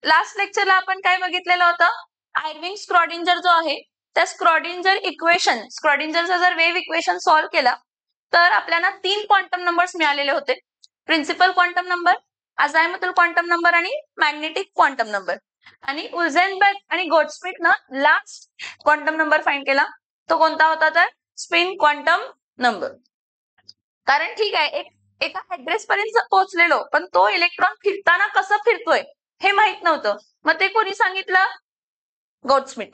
Last लेक्चरला आपण काय बघितलेलं होतं, आयर्विंग स्क्रॉडिंजर जो आहे त्या स्क्रॉडिंजर इक्वेशन, स्क्रॉडिंजरचा जर वेव्ह इक्वेशन सॉल्व्ह केला तर आपल्याला 3 क्वांटम नंबर्स मिळालेले होते. Principal quantum number, azimuthal quantum number आणि मॅग्नेटिक क्वांटम नंबर. आणि उझेनबर्ग आणि गोल्डस्मिथनं लास्ट क्वांटम नंबर फाइंड केला, तो कोणता होता तर स्पिन क्वांटम नंबर. कारण ठीक आहे एका ऍड्रेस पर्यंत पोहोचलेलो पण तो इलेक्ट्रॉन फिरताना कसं फिरतोय हे माहित नव्हतं. मग ते कोणी सांगितलं, गोल्डस्मिथ.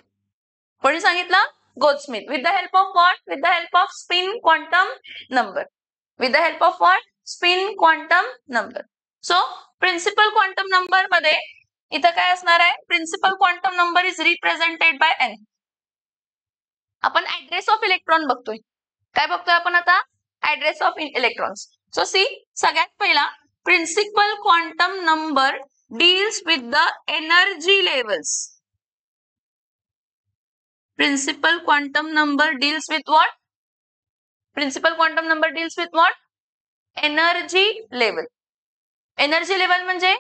कोणी सांगितलं, Goldsmith. With the help of what, with the help of spin quantum number. With the help of what, spin quantum number. So principal quantum number मध्ये इथं काय असणार आहे, principal quantum number is represented by n. आपण address of electron बघतोय. काय बघतोय आपण आता, address of electrons. So see, सगळ्यात पहिला principal quantum number deals with the energy levels. Principal quantum number deals with what? Principal quantum number deals with what? Energy level. Energy level म्हणजे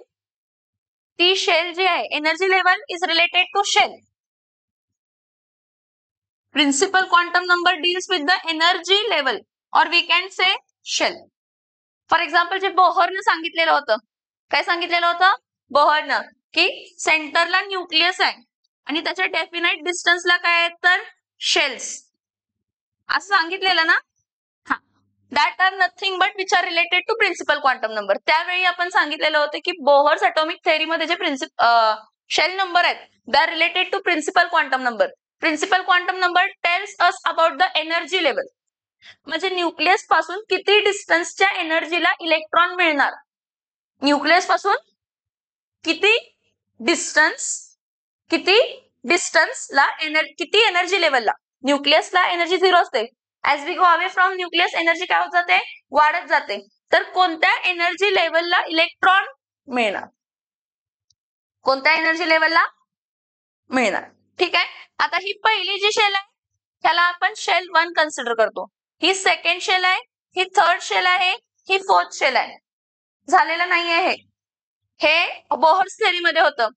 ती shell जी आहे, energy level is related to shell. Principal quantum number deals with the energy level or we can say shell. For example, जे बोहरनं सांगितलेलं होतं, काय सांगितलेलं होतं बोहरनं, की सेंटरला न्यूक्लियस आहे आणि त्याच्या डेफिनाइट डिस्टन्सला काय आहेत तर शेल्स, असं सांगितलेलं ना. हा, that are nothing but which are related to principal quantum number. त्यावेळी आपण सांगितलेलं होतं की बोहर्स ॲटॉमिक थेअरीमध्ये जे शेल नंबर आहेत they are related to principal quantum number. Principal quantum number tells us about the energy level. म्हणजे nucleus पासून किती डिस्टन्सच्या एनर्जीला इलेक्ट्रॉन मिळणार, न्यूक्लियस पासून किती डिस्टन्सला किती एनर्जी लेवलला. न्यूक्लियसला एनर्जी 0 असते. As we go away from nucleus energy काय होत जाते, वाढत जाते. तर कोणत्या एनर्जी लेवलला इलेक्ट्रॉन मिळणार, कोणत्या एनर्जी लेवलला मिळणार. ठीक आहे. आता ही पहिली जी शेल आहे त्याला आपण शेल 1 कन्सिडर करतो. ही सेकंड शेल आहे, ही थर्ड शेल आहे, ही फोर्थ शेल आहे. झालेलं नाहीये हे बोहर्स थेअरीमध्ये होतं.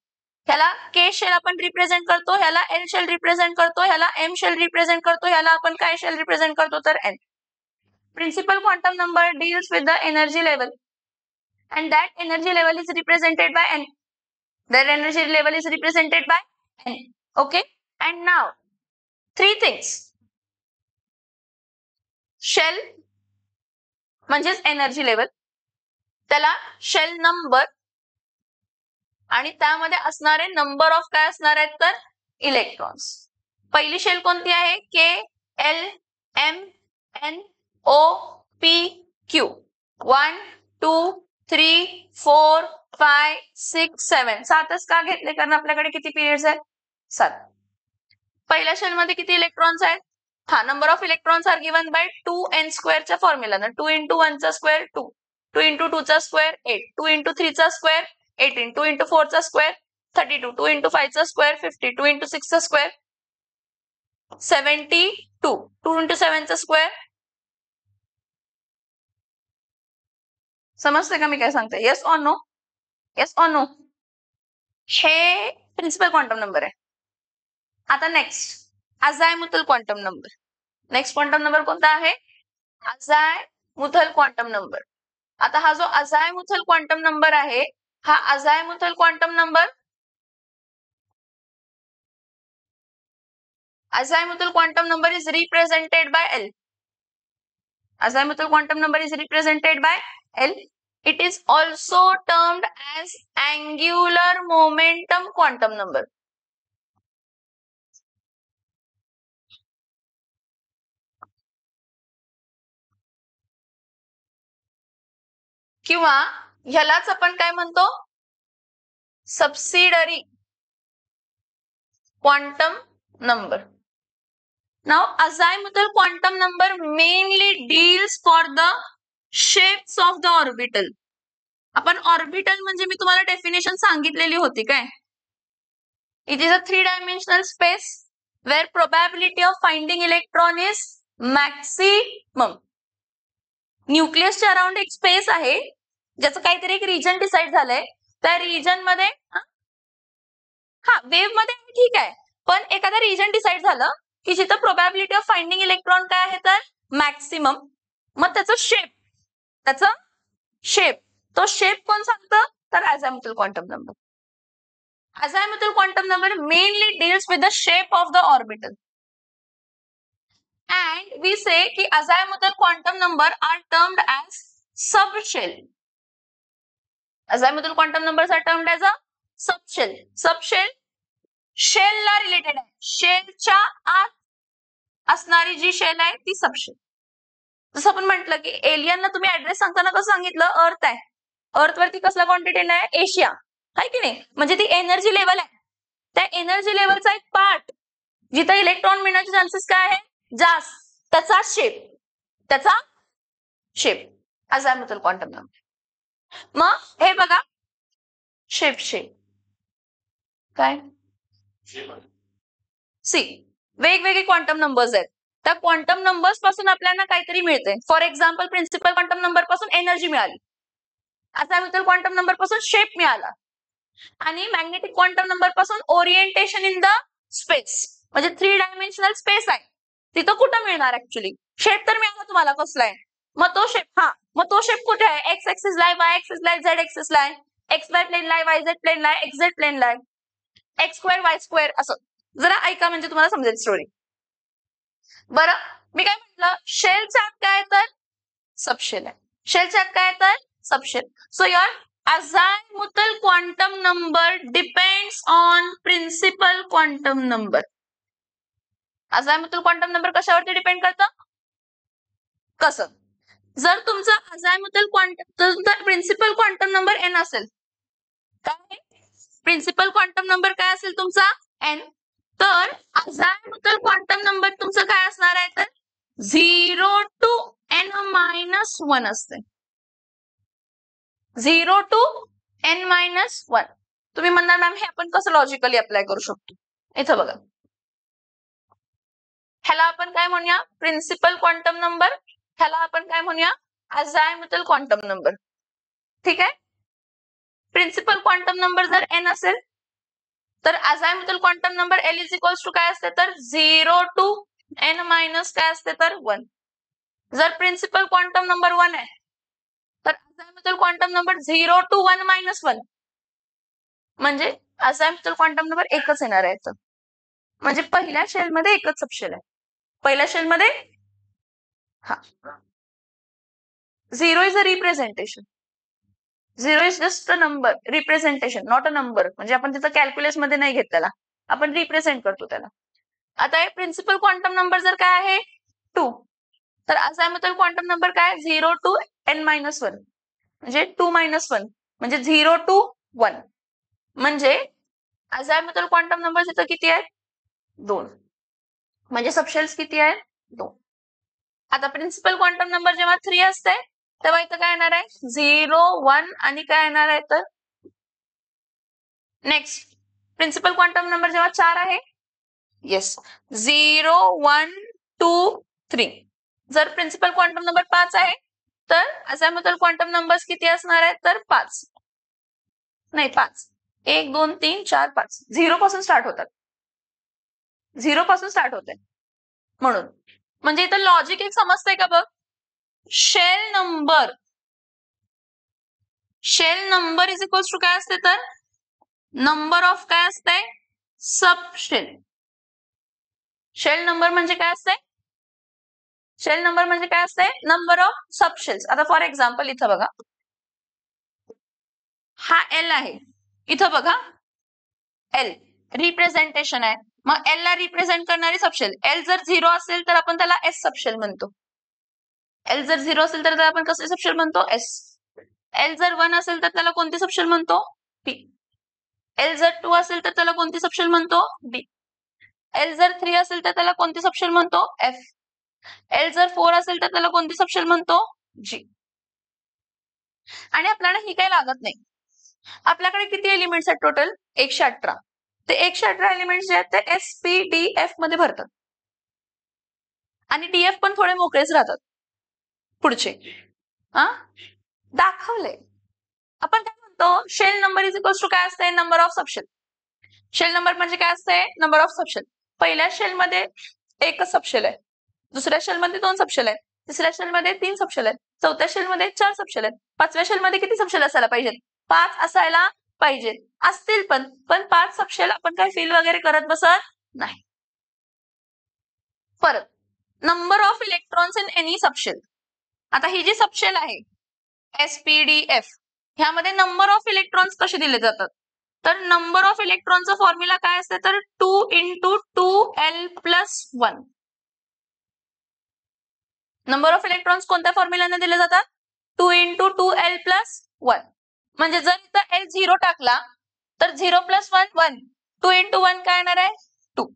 ह्याला के शेल आपण रिप्रेझेंट करतो, ह्याला एल शेल रिप्रेझेंट करतो, ह्याला एम शेल रिप्रेझेंट करतो, ह्याला आपण काय शेल रिप्रेझेंट करतो तर n. Principal quantum number deals with the energy level and that energy level is represented by n. That energy level is represented by n. Okay. And now 3 things. Shell म्हणजेच energy level, त्याला shell number आणि त्यामध्ये असणारे number of काय असणार आहेत तर electrons. पहिली शेल कोणती आहे, K L M N O P Q. 1 2 3 4 5 6 7. 7च का घेतले, कारण आपल्याकडे किती पिरियड्स आहेत, 7. पहिल्या शेल मध्ये किती इलेक्ट्रॉन्स आहेत, हा, number of electrons are given by 2n² च्या फॉर्म्युलानं. 2 × 1 चा स्क्वेअर 2, 2 × 2 चा स्क्वेअर 8, 2 × 3 चा स्क्वेअर 18, 2 × 4 चा स्क्वेअर 32, 2 × 5 चा स्क्वेअर 50, 2 × 6 चा स्क्वेअर 72, 2 × 7 चा स्क्वेअर. समजते का मी काय सांगते, yes or no, yes or no. हे प्रिन्सिपल क्वांटम नंबर आहे. आता next azimuthal quantum number. Next quantum number कोणता आहे, अझायमुथल क्वांटम नंबर. आता हा जो अझायमुथल क्वांटम नंबर आहे, हा azimuthal quantum number, azimuthal quantum number is represented by L. Azimuthal quantum number is represented by L. It is also termed as angular momentum quantum number. किंवा ह्यालाच आपण काय म्हणतो, subsidiary quantum number. Now azimuthal quantum number mainly deals for the shapes of the orbital. आपण orbital म्हणजे मी तुम्हाला definition सांगितलेली होती काय. It is a 3-dimensional space where probability of finding electron is maximum. न्यूक्लियसच्या अराउंड एक स्पेस आहे ज्याचं काहीतरी एक रिजन डिसाइड झालंय, त्या रिजन मध्ये हा वेव्ह मध्ये ठीक आहे, पण एखादा रिजन डिसाईड झालं की जिथं प्रोबॅबिलिटी ऑफ फाइंडिंग इलेक्ट्रॉन काय आहे तर मॅक्सिमम, मग त्याचा शेप तो शेप कोण सांगतं तर azimuthal quantum number. Azimuthal quantum number mainly deals with the shape of the orbital. And we say कि azimuthal quantum number are termed as subshell. Azimuthal quantum numbers are termed as a subshell. Subshell shell ला related आहे, शेलच्या आत असणारी जी shell आहे ती subshell. जसं आपण म्हटलं की एलियनला तुम्ही ऍड्रेस सांगताना कसं सांगितलं, अर्थ आहे, अर्थ वरती कसला क्वांटिटी आहे, एशिया आहे की नाही, म्हणजे ती एनर्जी लेवल आहे. त्या एनर्जी लेवलचा एक पार्ट जिथं इलेक्ट्रॉन मिळण्याचे चान्सेस काय आहे जास्त, त्याचा शेप अझाइमुथल क्वांटम नंबर. मग हे बघा शेप काय सी वेगवेगळे क्वांटम नंबर्स आहेत, त्या क्वांटम नंबर्स पासून आपल्याला काहीतरी मिळते. For example principal quantum number पासून एनर्जी मिळाली, अझाइमुथल क्वांटम नंबर पासून शेप मिळाला, आणि मॅग्नेटिक क्वांटम नंबर पासून ओरिएंटेशन इन द स्पेस, म्हणजे 3 डायमेन्शनल स्पेस आहे, तिथं कुठं मिळणार ऍक्च्युली शेप तर मिळाला तुम्हाला कसला आहे, मग तो शेप कुठे आहे, एक्स एक्सिस ला, वाय एक्सिस ला, झेड एक्सिस ला, एक्स वाय प्लेन ला, वाय झेड प्लेन ला, एक्स झेड प्लेन ला, एक्स स्क्वेअर वाय स्क्वेअर, असं जरा ऐका म्हणजे तुम्हाला समजेल स्टोरी. बरं मी काय म्हटलं, शेलच्या आत काय तर सबशेल आहे, शेलच्या आत काय तर subshell. So your azimuthal quantum number depends on principal quantum number. azimuthal quantum number कशावरती डिपेंड करतं, कसं, जर तुमचा azimuthal quantum principal quantum number n असेल, काय प्रिन्सिपल क्वांटम नंबर काय असेल तुमचा n, तर azimuthal क्वांटम नंबर तुमचं काय असणार आहे तर 0 to n-1 असते, 0 to n-1. तुम्ही म्हणणार मॅम हे आपण कसं लॉजिकली अप्लाय करू शकतो, इथं बघा, ह्याला आपण काय म्हणूया प्रिन्सिपल क्वांटम नंबर, ह्याला आपण काय म्हणूया अझाइमुथल क्वांटम नंबर. ठीक आहे, प्रिन्सिपल क्वांटम नंबर जर n असेल तर azimuthal quantum number L is equals to काय असते तर 0 to n- काय असते तर 1. जर प्रिन्सिपल क्वांटम नंबर 1 आहे तर अझाइमुथल क्वांटम नंबर 0 to 1-1, म्हणजे अझाइमुथल क्वांटम नंबर एकच येणार आहे, म्हणजे पहिल्या शेल मध्ये एकच सबशेल आहे, पहिल्या शेल मध्ये 0 is a representation, 0 is just a number, representation not a number, म्हणजे आपण तिथं कॅल्क्युलस मध्ये नाही घेत त्याला, आपण रिप्रेझेंट करतो त्याला. आता हे प्रिन्सिपल क्वांटम नंबर जर काय आहे 2, तर अझाइमुथल क्वांटम नंबर काय 0 to n-1, म्हणजे 2-1 म्हणजे 0 to 1, म्हणजे अझाइमुथल क्वांटम नंबर तिथं किती आहेत 2, म्हणजे सबशेल्स किती आहेत 2. आता प्रिन्सिपल क्वांटम नंबर जेव्हा 3 असते तेव्हा इथं काय येणार आहे 0, 1 आणि काय येणार आहे तर नेक्स्ट प्रिन्सिपल क्वांटम नंबर जेव्हा 4 आहे, येस 0, 1, 2, 3. जर प्रिन्सिपल क्वांटम नंबर 5 आहे तर अझाइमुथल क्वांटम नंबर्स किती असणार आहेत तर 5, 1, 2, 3, 4, 5, 0 पासून स्टार्ट होतात, 0 पासून स्टार्ट होते, म्हणून म्हणजे इथं लॉजिक एक समजतंय का बघ, shell number is equals to काय असते तर नंबर ऑफ काय असते सबशेल. शेल नंबर म्हणजे काय असते, शेल नंबर म्हणजे काय असते नंबर ऑफ सबशेल्स. आता फॉर एक्झाम्पल इथं बघा, हा L आहे, इथं बघा L रिप्रेझेंटेशन आहे, मग L ला रिप्रेझेंट करणारी सबशेल, L जर 0 असेल तर आपण त्याला S सबशेल म्हणतो, L जर 0 असेल तर त्याला आपण कसं सबशेल म्हणतो S. L जर 1 असेल तर त्याला कोणती सबशेल म्हणतो P. L जर 2 असेल तर त्याला कोणती सबशेल म्हणतो D. L जर 3 असेल तर त्याला कोणती सबशेल म्हणतो F. L जर 4 असेल तर त्याला कोणती सबशेल म्हणतो G. आणि आपल्याला ही काही लागत नाही, आपल्याकडे किती एलिमेंट्स आहेत टोटल 118, ते 118 एलिमेंट्स जे आहेत ते S, P, D, F मध्ये भरतात, आणि DF पण थोडे मोकळेच राहतात पुढचे. दाखवले आपण काय म्हणतो shell number is equals to काय असते number of subshell. Shell number म्हणजे काय असते? Number of subshell. पहिल्या शेल मध्ये एकच सबशेल आहे, दुसऱ्या शेल मध्ये 2 सबशेल आहेत, तिसऱ्या शेल मध्ये 3 सबशेल आहेत, चौथ्या शेल मध्ये 4 सबशेल आहेत, पाचव्या शेल मध्ये किती सबशेल असायला पाहिजेत? 5 असायला पाहिजेत. असतील पण 5 सबशेल आपण काय फिल वगैरे करत बसत नाही. परत number of electrons in any subshell. आता ही जी सबशेल आहे SPDF, ह्यामध्ये नंबर ऑफ इलेक्ट्रॉन्स कसे दिले जातात? तर नंबर ऑफ इलेक्ट्रॉनचा फॉर्म्युला काय असते? तर 2 × 2l+1. नंबर ऑफ इलेक्ट्रॉन्स कोणत्या फॉर्म्युल्याने दिले जातात? 2 × 2l+1. म्हणजे जर इथं l 0 टाकला तर 0 + 1 1, 2 × 1 काय येणार आहे? 2.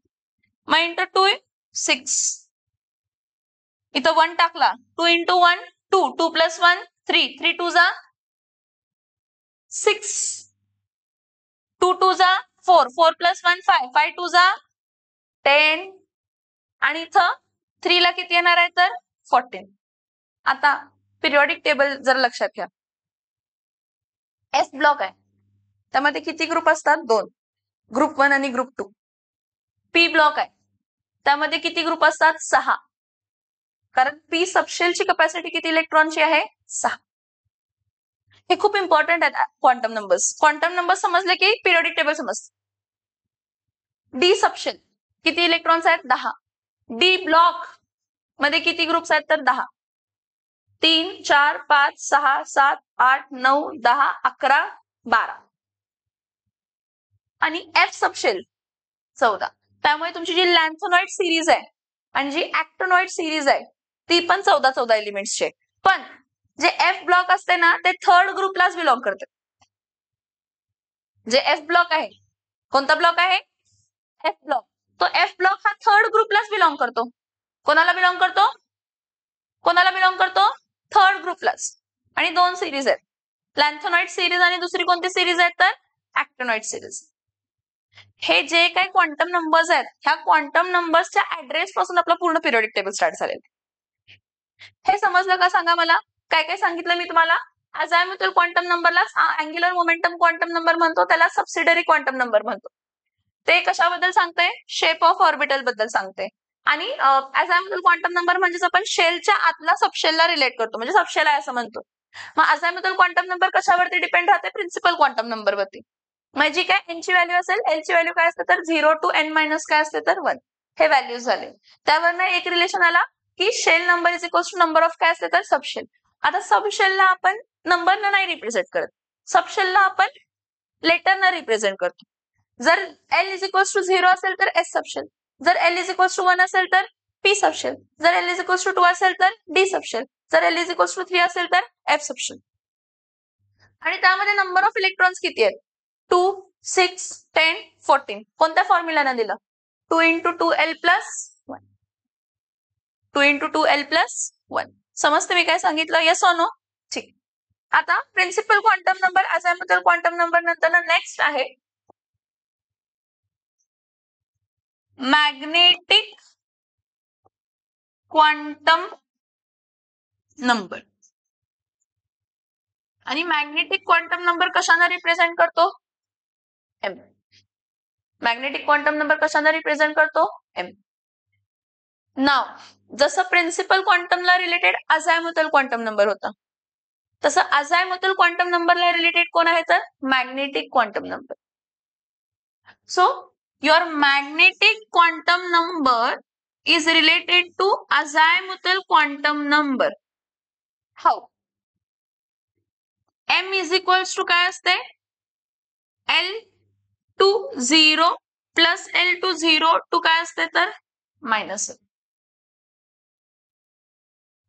मग इंटू 2 6. इथं 1 टाकला, 2 × 1 2, 2 + 1 3, 3 2 जा 6, 2 2 जा 4, 4 + 1 5, 5 2 जा 10 आणि इथं 3 ला किती येणार आहे? तर 14. आता पिरियॉडिक टेबल जर लक्षात घ्या. एस ब्लॉक आहे, त्यामध्ये किती ग्रुप असतात? 2. ग्रुप 1 आणि ग्रुप 2. पी ब्लॉक आहे, त्यामध्ये किती ग्रुप असतात? 6. कारण पी सबशेलची कपॅसिटी किती इलेक्ट्रॉनची आहे? 6. हे खूप इम्पॉर्टंट आहेत क्वांटम नंबर्स. क्वांटम नंबर्स समजले की पिरियॉडिक टेबल समजते. डी सबशेल किती इलेक्ट्रॉन्स आहेत? 10. डी ब्लॉक मध्ये किती ग्रुप्स आहेत? तर 10. 3 4 5 6 7 8 9 10 11 12. आणि एफ सबशेल 14. त्यामुळे तुमची जी लॅन्थोनॉइड सिरीज आहे आणि जी ऍक्टोनॉइड सिरीज आहे ती पण 14 एलिमेंट्सची आहे. पण जे एफ ब्लॉक असते ना ते थर्ड ग्रुपलाच बिलॉंग करते. जे एफ ब्लॉक आहे, कोणता ब्लॉक आहे? F block. तो एफ ब्लॉक हा थर्ड ग्रुपलाच बिलॉंग करतो. कोणाला बिलॉंग करतो? कोणाला बिलॉंग करतो? थर्ड ग्रुपलाच. आणि 2 सिरीज आहेत, लॅन्थोनॉइड सिरीज आणि दुसरी कोणती सिरीज आहेत? तर ऍक्टोनॉइड सिरीज. हे जे काही क्वांटम नंबर्स आहेत, ह्या क्वांटम नंबर्सच्या ऍड्रेस पासून आपलं पूर्ण पिरियडिक टेबल स्टार्ट झालेलं. हे समजलं का? सांगा मला. काय काय सांगितलं मी तुम्हाला? अझायमुथल क्वांटम नंबरला अँग्युलर मोमेंटम क्वांटम नंबर म्हणतो, त्याला सबसिडरी क्वांटम नंबर म्हणतो. ते कशाबद्दल सांगते? शेप ऑफ ऑर्बिटल बद्दल सांगते. आणि अझायमुथल क्वांटम नंबर म्हणजेच आपण शेलच्या आतला सबशेलला रिलेट करतो, म्हणजे सबशेल आहे असं म्हणतो. मग अझायमुथल क्वांटम नंबर कशावरती डिपेंड राहते? प्रिन्सिपल क्वांटम नंबरवरती. मग जी काय एन ची व्हॅल्यू असेल, एल ची व्हॅल्यू काय असते? तर 0 to n- काय असते? तर 1. हे व्हॅल्यूज झाले. त्यावरनं एक रिलेशन आला की shell number is equals to number of काय असते? तर सबशेल. आता सबशेलला आपण नंबरनं नाही रिप्रेझेंट करत, सबशेलला आपण लेटरनं रिप्रेझेंट करतो. जर एल इज इक्वल्स टू 0 असेल तर एस सबशेल, जर एल इज इक्वल्स टू 1 असेल तर पी सबशेल, जर एल इज इक्वल्स टू 2 असेल तर डी सबशेल, जर एल इज इक्वल्स टू 3 असेल तर एफ सबशेल. आणि त्यामध्ये नंबर ऑफ इलेक्ट्रॉन्स किती आहेत? 2 6 10 14. कोणत्या फॉर्म्युलाने दिलं? 2 × 2l+1. 2 × 2l+1. समजते मी काय सांगितलं? Yes or no? ठीक. आता principal quantum number, azimuthal quantum number नंतर नेक्स्ट आहे मॅग्नेटिक क्वांटम नंबर. आणि मॅग्नेटिक क्वांटम नंबर कशाने रिप्रेझेंट करतो? एम. मॅग्नेटिक क्वांटम नंबर कशाने रिप्रेझेंट करतो? एम. नाव जसं प्रिन्सिपल क्वांटमला रिलेटेड अझायमुथल क्वांटम नंबर होता, तसं अझायमुथल क्वांटम नंबरला रिलेटेड कोण आहे? तर magnetic quantum number. So your magnetic quantum number is related to azimuthal quantum number. How? M is equals to काय असते? L to 0 plus L to 0 to काय असते? तर मायनस.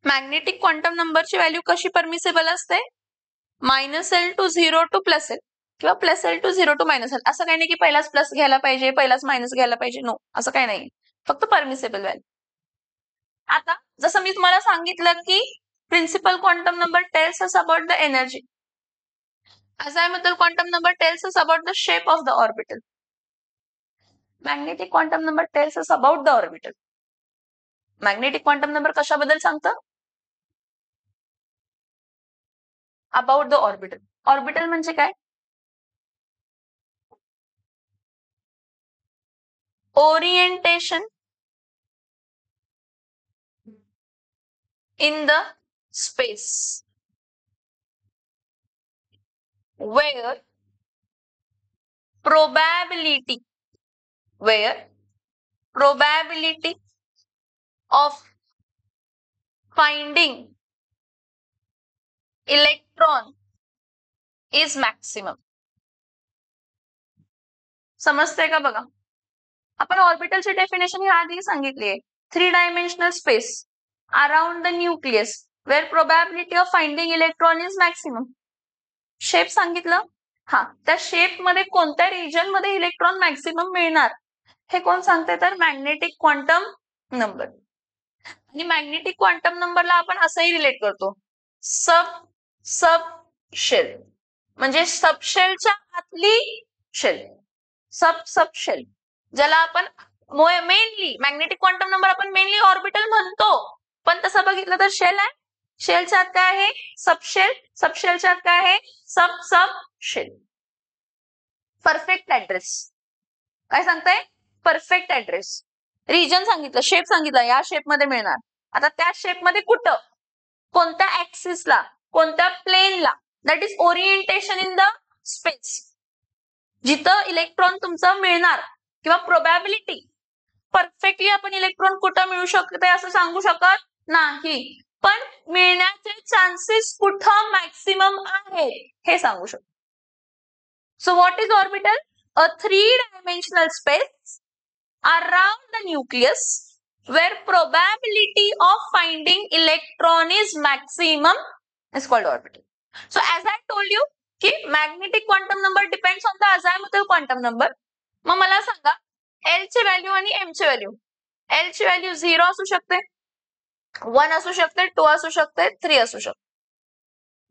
मॅग्नेटिक क्वांटम नंबरची व्हॅल्यू कशी परमिसेबल असते? -L to 0 to +L किंवा +L to 0 to -L. असं काही नाही की पहिलाच प्लस घ्यायला पाहिजे, पहिलाच मायनस घ्यायला पाहिजे. नो, असं काही नाही. फक्त परमिसेबल व्हॅल्यू. आता जसं मी तुम्हाला सांगितलं की principal quantum number tells us about the energy, azimuthal quantum number tells us about the shape of the orbital, magnetic quantum number tells us about the orbital. Magnetic quantum number कशाबद्दल सांगतं? About the orbital. Orbital म्हणजे काय? orientation in the space where probability of finding electron is maximum. समजते का बघा? आपण ऑर्बिटलची definition आधी सांगितली आहे. 3 dimensional space around the nucleus where probability of finding electron is maximum. Shape सांगितलं. हा, त्या शेप मध्ये कोणत्या रिजन मध्ये इलेक्ट्रॉन मॅक्सिमम मिळणार हे कोण सांगते? तर मॅग्नेटिक क्वांटम नंबर. आणि मॅग्नेटिक क्वांटम नंबरला आपण असंही रिलेट करतो, सब शेल, म्हणजे सबशेलच्या आतली शेल, सब शेल, ज्याला आपण मेनली मॅग्नेटिक क्वांटम नंबर आपण मेनली ऑर्बिटल म्हणतो, पण तसं बघितलं तर शेल आहे. शेलच्या आत काय आहे? सबशेल. सबशेलच्या आत काय आहे? सब शेल. परफेक्ट ऍड्रेस काय सांगताय? Perfect address. रिजन सांगितलं, शेप सांगितलं, या शेप मध्ये मिळणार. आता त्या शेप मध्ये कुठं, कोणत्या ऍक्सिसला, कोणत्या प्लेनला, that is orientation in the space, जिथं इलेक्ट्रॉन तुमचं मिळणार किंवा प्रोबॅबिलिटी परफेक्टली आपण इलेक्ट्रॉन कुठं मिळू शकते असं सांगू शकत नाही, पण मिळण्याचे चान्सेस कुठं मॅक्सिमम आहेत हे सांगू शकतो. So what is orbital? A 3 dimensional space around the nucleus where probability of finding electron is maximum is called orbital. So as I told you की magnetic quantum number depends on the azimuthal quantum number. मग मला सांगा L ची value आणि M ची value. L ची value 0 असू शकते, 1 असू शकते, 2 असू शकते, 3 असू शकते.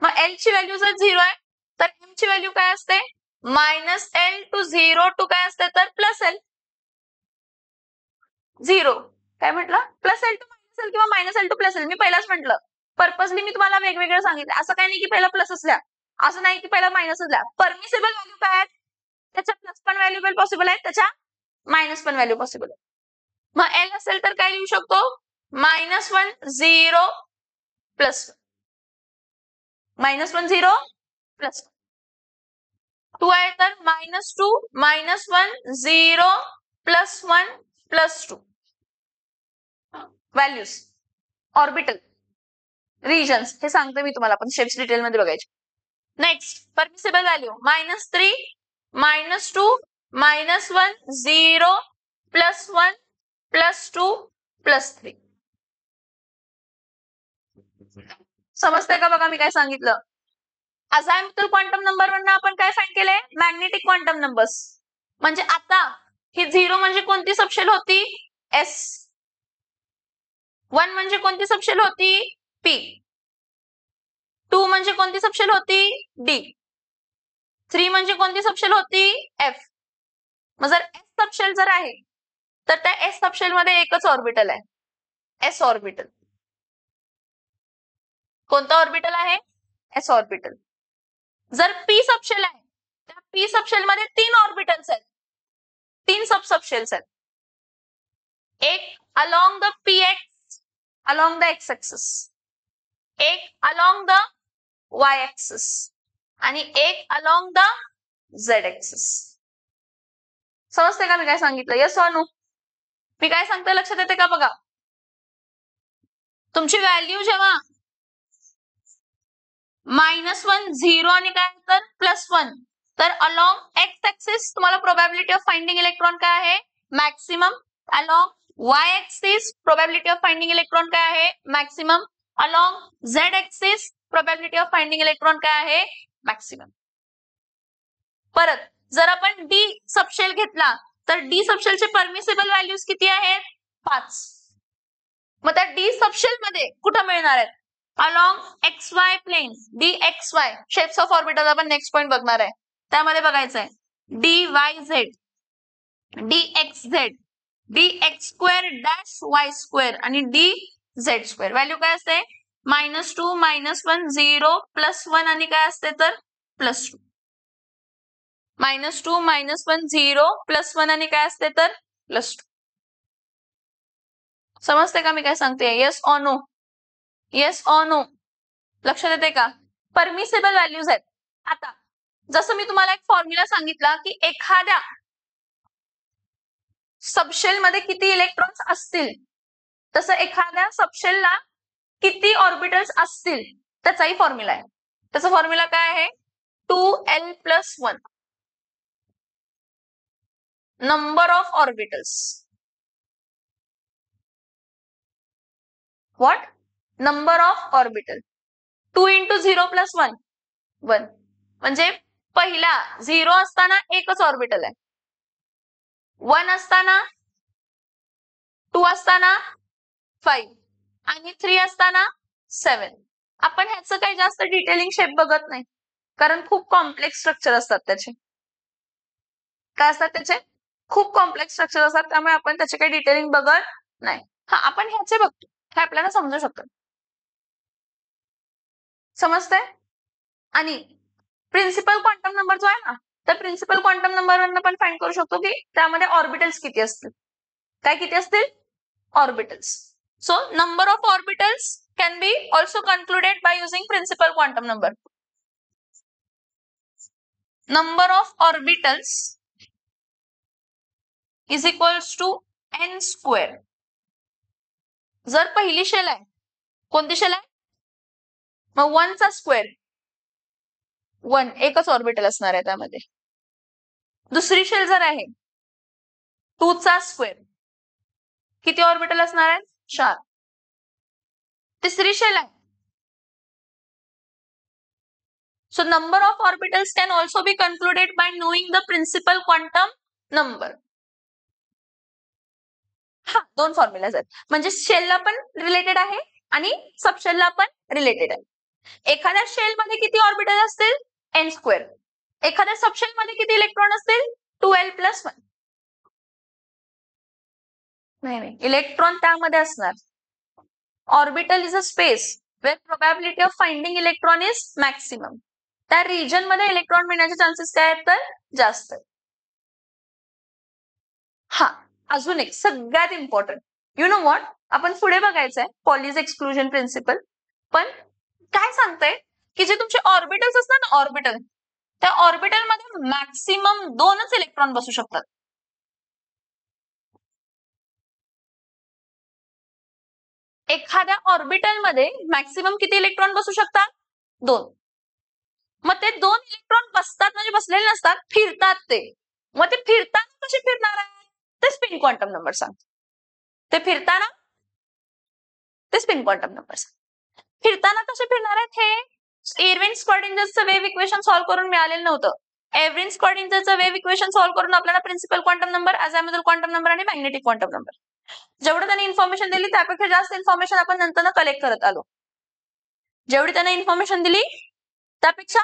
मग L ची व्हॅल्यू जर 0 आहे तर M ची व्हॅल्यू काय असते? -L to 0 to काय असते? तर +L. 0 काय म्हटलं? +L to -L किंवा -L to +L. मी पहिलाच म्हटलं, पर्पजली मी तुम्हाला वेगवेगळं सांगितलं. असं काही नाही की पहिला प्लस असल्या, असं नाही की पहिला मायनस असल्या. परमिसेबल व्हॅल्यू काय आहेत? त्याच्या प्लस पण व्हॅल्यू पॉसिबल आहेत, त्याच्या मायनस पण व्हॅल्यू पॉसिबल आहे. मग L असेल तर काय लिहू शकतो? -1 0 +1. -1 0 +1. 2 आहे तर -2 -1 0 +1 +2. व्हॅल्यूज ऑर्बिटल रिजन्स हे सांगते मी तुम्हाला, पण शेप्स डिटेल मध्ये बघायचे. Next permissible value -3 -2 -1 0 +1 +2 +3. समजतंय का बघा मी काय सांगितलं? अझाइमुथल क्वांटम नंबर म्हणून आपण काय फाइंड केलंय? Magnetic quantum numbers. म्हणजे आता ही 0 म्हणजे कोणती सबशेल होती? S. 1 म्हणजे कोणती सबशेल होती? P. 2 म्हणजे कोणती सबशेल होती? D. 3 म्हणजे कोणती सबशेल होती? F. मग जर S सबशेल जर आहे तर त्या S सबशेल मध्ये एकच ऑर्बिटल आहे, S ऑर्बिटल. कोणतं ऑर्बिटल आहे? S orbital. जर P सबशेल आहे त्या P सबशेल मध्ये 3 ऑर्बिटल्स आहेत, 3 सबशेल्स आहेत. एक along the px along the x axis, एक along the y axis आणि एक along the z axis. समजते का मी काय सांगितलं? Yes or no? मी काय सांगते लक्षात येते का बघा? तुमची व्हॅल्यू जेव्हा -1 0 आणि काय तर +1, तर अलॉंग x ऍक्सिस तुम्हाला प्रोबॅबिलिटी ऑफ फाइंडिंग इलेक्ट्रॉन काय आहे? Maximum. Along y axis probability of finding electron काय आहे? Maximum. Along z axis probability of finding electron काय आहे? मॅक्सिमम. परत जर आपण D सबशेल घेतला तर D सबशेलचे परमिसेबल व्हॅल्यूज किती आहेत? 5. मग त्या D सबशेल मध्ये कुठं मिळणार आहेत? Along XY plane, DXY shapes of orbital आपण नेक्स्ट पॉइंट बघणार आहे. त्यामध्ये बघायचं आहे DYZ, DXZ, DX2-Y2 आणि DZ2. व्हॅल्यू काय असते? -2 -1 0 +1 आणि काय असते तर +2. -2 -1 0 +1 आणि काय असते तर +2. समजते का मी काय सांगते? Yes or no? Yes or no? लक्षात येते का? परमिसिबल व्हॅल्यूज आहेत. आता जसं मी तुम्हाला एक फॉर्म्युला सांगितला की एखाद्या सबशेल मध्ये किती इलेक्ट्रॉन्स असतील, तसं एखाद्या सबशेलला किती ऑर्बिटल्स असतील त्याचाही फॉर्म्युला आहे. त्याचा फॉर्म्युला काय आहे? 2l+1 number of orbitals. What? Number of orbital. 2 × 0 + 1 1. म्हणजे पहिला 0 असताना एकच ऑर्बिटल आहे, 1 असताना, 2 असताना 5 आणि 3 असताना 7. आपण ह्याचं काही जास्त डिटेलिंग शेप बघत नाही, कारण खूप कॉम्प्लेक्स स्ट्रक्चर असतात त्याचे. काय असतात त्याचे? खूप कॉम्प्लेक्स स्ट्रक्चर असतात, त्यामुळे आपण त्याचे काही डिटेलिंग बघत नाही. हा, आपण ह्याचे बघतो, हे आपल्याला समजू शकतं. समजतंय? आणि प्रिन्सिपल क्वांटम नंबर जो आहे ना, तर प्रिन्सिपल क्वांटम नंबरवरनं पण फाइंड करू शकतो की त्यामध्ये ऑर्बिटल्स किती असतील. काय किती असतील? Orbitals. So number of orbitals can be also concluded by using principal quantum number. Number of orbitals is equals to n². जर पहिली शेल आहे, कोणती शेल आहे? मग 1 चा स्क्वेअर, 1 एकच ऑर्बिटल असणार आहे त्यामध्ये. दुसरी शेल जर आहे 2 चा स्क्वेअर, किती ऑर्बिटल असणार आहेत? 4. तिसरी शेल आहे. So number of orbitals can also be concluded by knowing the principal quantum number. हा, 2 फॉर्म्युलाज आहेत, म्हणजे शेलला पण रिलेटेड आहे आणि सबशेलला पण रिलेटेड आहे. एखाद्या शेल मध्ये किती ऑर्बिटल असतील? n². एखाद्या सबशेल मध्ये किती इलेक्ट्रॉन असतील? 2l+1. नाही, इलेक्ट्रॉन त्यामध्ये असणार. Orbital is a space where probability of finding electron is maximum. त्या रिजन मध्ये इलेक्ट्रॉन मिळण्याचे चान्सेस काय आहेत? तर जास्त आहेत. हा, अजून एक सगळ्यात इम्पॉर्टंट, यु नो व्हॉट, आपण पुढे बघायचंय पॉलीज एक्सक्लुजन प्रिन्सिपल. पण काय सांगतंय की जे तुमचे ऑर्बिटल्स असतात ना, ऑर्बिटल, त्या ऑर्बिटल मध्ये मॅक्सिमम 2च इलेक्ट्रॉन बसू शकतात. एखाद्या ऑर्बिटल मध्ये मॅक्सिमम किती इलेक्ट्रॉन बसू शकतात? 2. मग ते 2 इलेक्ट्रॉन बसतात म्हणजे बसलेले नसतात, फिरतात ते. मग ते फिरताना कसे फिरणार आहे? ते स्पिन क्वांटम नंबर सांगतो. ते फिरताना ते स्पिन क्वांटम नंबर सांगतो. फिरताना कसे फिरणार आहेत? हे इरविन स्क्रॉडिंजरचं वेव्ह इक्वेशन सॉल्व्ह करून मिळालेलं नव्हतं. इरविन स्क्रॉडिंजरचं वेव्ह इक्वेशन सॉल्व्ह करून आपल्याला principal quantum number, azimuthal quantum number आणि मॅग्नेटिक क्वांटम नंबर, जेवढं त्यांनी इन्फॉर्मेशन दिली त्यापेक्षा जास्त इन्फॉर्मेशन आपण नंतर कलेक्ट करत आलो. जेवढी त्यांनी इन्फॉर्मेशन दिली त्यापेक्षा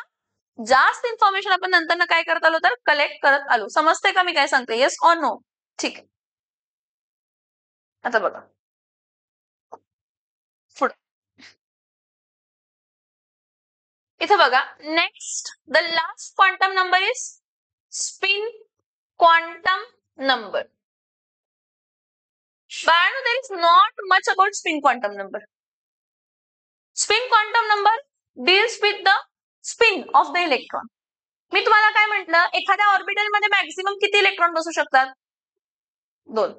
जास्त इन्फॉर्मेशन आपण नंतर काय करत आलो? तर कलेक्ट करत आलो. समजते का मी काय सांगते? Yes or no? ठीक आहे. आता बघा पुढे, इथे बघा, next the last quantum number is spin quantum number. बाळांनो, there is not much about spin quantum number. Spin quantum number deals with the spin of the electron. मी तुम्हाला काय म्हटलं? एखाद्या ऑर्बिटल मध्ये मॅक्सिमम किती इलेक्ट्रॉन बसू शकतात? 2.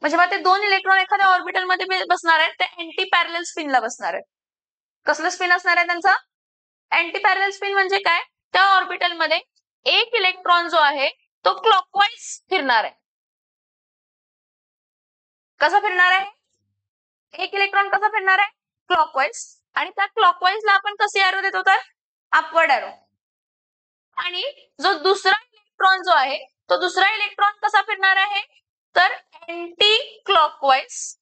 म्हणजे मग ते 2 इलेक्ट्रॉन एखाद्या ऑर्बिटल मध्ये बसणार आहेत, ते अँटी पॅरलल स्पिनला बसणार आहेत. कसलं स्पिन असणार आहे त्यांचा? Anti parallel spin. म्हणजे काय? त्या ऑर्बिटल मध्ये एक इलेक्ट्रॉन जो आहे तो क्लॉकवाईज फिरणार आहे. कसा फिरणार आहे? एक इलेक्ट्रॉन कसा फिरणार आहे? क्लॉकवाईज. आणि त्या क्लॉकवाईजला आपण कसे एरो देतो? तर अपवर्ड एरो. आणि जो दुसरा इलेक्ट्रॉन जो आहे तो दुसरा इलेक्ट्रॉन कसा फिरणार आहे? तर अँटी क्लॉकवाईज.